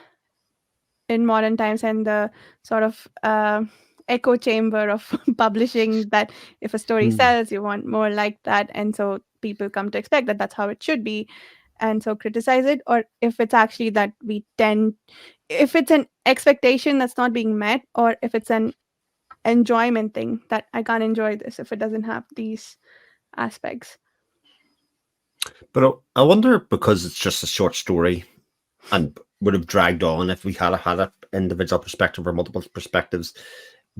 in modern times and the sort of echo chamber of publishing, that if a story sells, you want more like that, and so people come to expect that that's how it should be, and so criticize it. Or if it's actually that if it's an expectation that's not being met, or if it's an enjoyment thing, that I can't enjoy this if it doesn't have these aspects. But I wonder, because it's just a short story and would have dragged on if we had an individual perspective or multiple perspectives,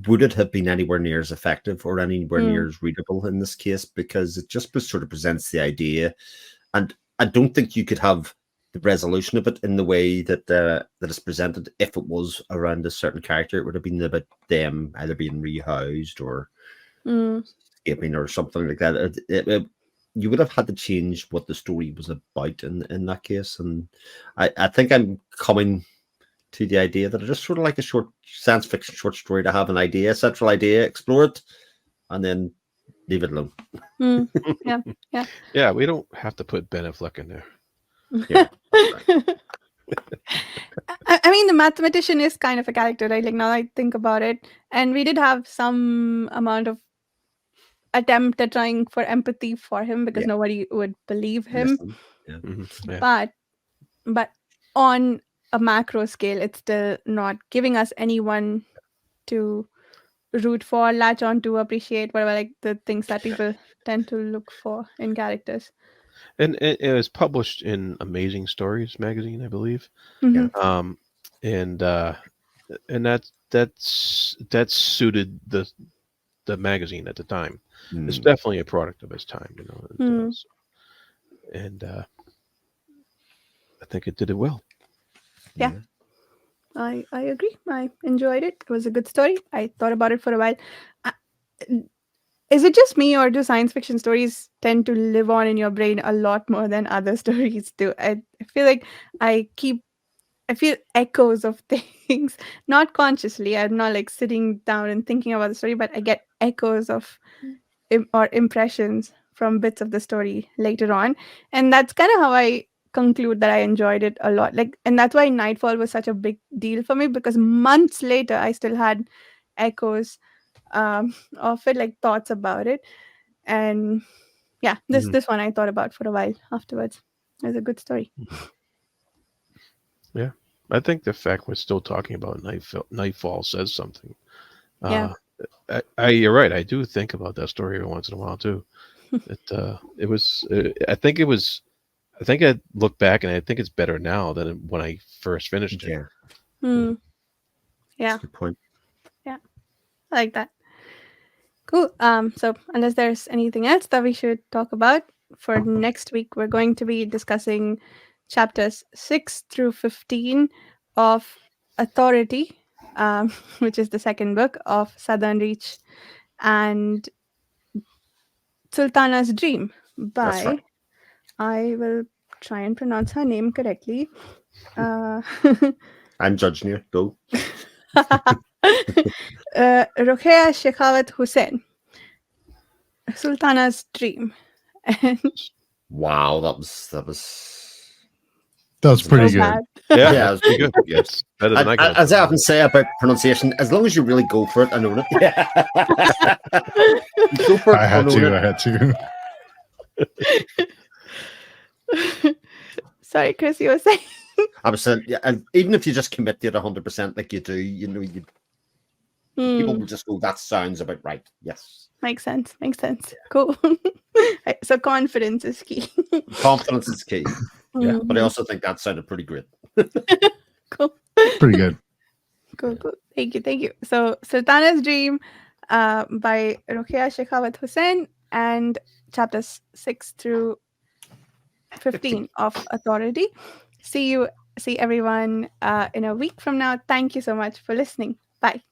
would it have been anywhere near as effective or anywhere near as readable in this case? Because it just sort of presents the idea, and I don't think you could have the resolution of it in the way that that is presented if it was around a certain character. It would have been about them either being rehoused or escaping or something like that. you would have had to change what the story was about in that case. And I think I'm coming to the idea that I just sort of like a short science fiction short story to have an idea, central idea, explore it, and then leave it alone. Yeah, we don't have to put Ben Affleck in there. Yeah. I mean, the mathematician is kind of a character, right? Like now I think about it, and we did have some amount of attempt at trying for empathy for him because Yeah. nobody would believe him. Listen, yeah. Yeah. But on a macro scale, it's still not giving us anyone to root for, latch on to, appreciate, whatever, like the things that people tend to look for in characters. And it was published in Amazing Stories magazine, I believe. Mhm. And that suited the magazine at the time. It's definitely a product of its time, you know. And I think it did it well. Yeah. I agree. I enjoyed it. It was a good story. I thought about it for a while. Uh, Is it just me, or do science fiction stories tend to live on in your brain a lot more than other stories do? I feel like I feel echoes of things, not consciously. I'm not like sitting down and thinking about the story, but I get echoes of or impressions from bits of the story later on. And that's kind of how I conclude that I enjoyed it a lot. Like, and that's why Nightfall was such a big deal for me, because months later I still had echoes of it, like thoughts about it. And yeah, this one I thought about for a while afterwards. It was a good story. Yeah, I think the fact we're still talking about Nightfall says something. Yeah. You're right. I do think about that story every once in a while too. It was. I think I look back and I think it's better now than when I first finished it. Yeah. Hmm. Yeah. That's a good point. Yeah. I like that. Cool. So unless there's anything else that we should talk about for next week, we're going to be discussing chapters 6 through 15 of Authority, which is the second book of Southern Reach, and Sultana's Dream That's by, right. I will try and pronounce her name correctly. I'm judging you. Go. Rokhaya Shekhawat Hussain, Sultana's Dream. Wow, that was pretty So good. bad. Yeah, Yeah, that's pretty good. It's better than I could have as I done. often say about pronunciation, as long as you really go for it and own it. Yeah. You go for it I had and own to. it. I had to. Sorry, Chris, you were saying. I was saying, yeah, and even if you just commit to it 100% like you do, you know, people will just go, that sounds about right. Yes. Makes sense. Makes sense. Cool. So confidence is key. Confidence is key. Yeah. But I also think that sounded pretty great. Cool. Pretty good. Cool. Thank you. Thank you. So Sultana's Dream by Rokhaya Shekhawat Hussain, and chapters 6 through 15 of Authority. See everyone in a week from now. Thank you so much for listening. Bye.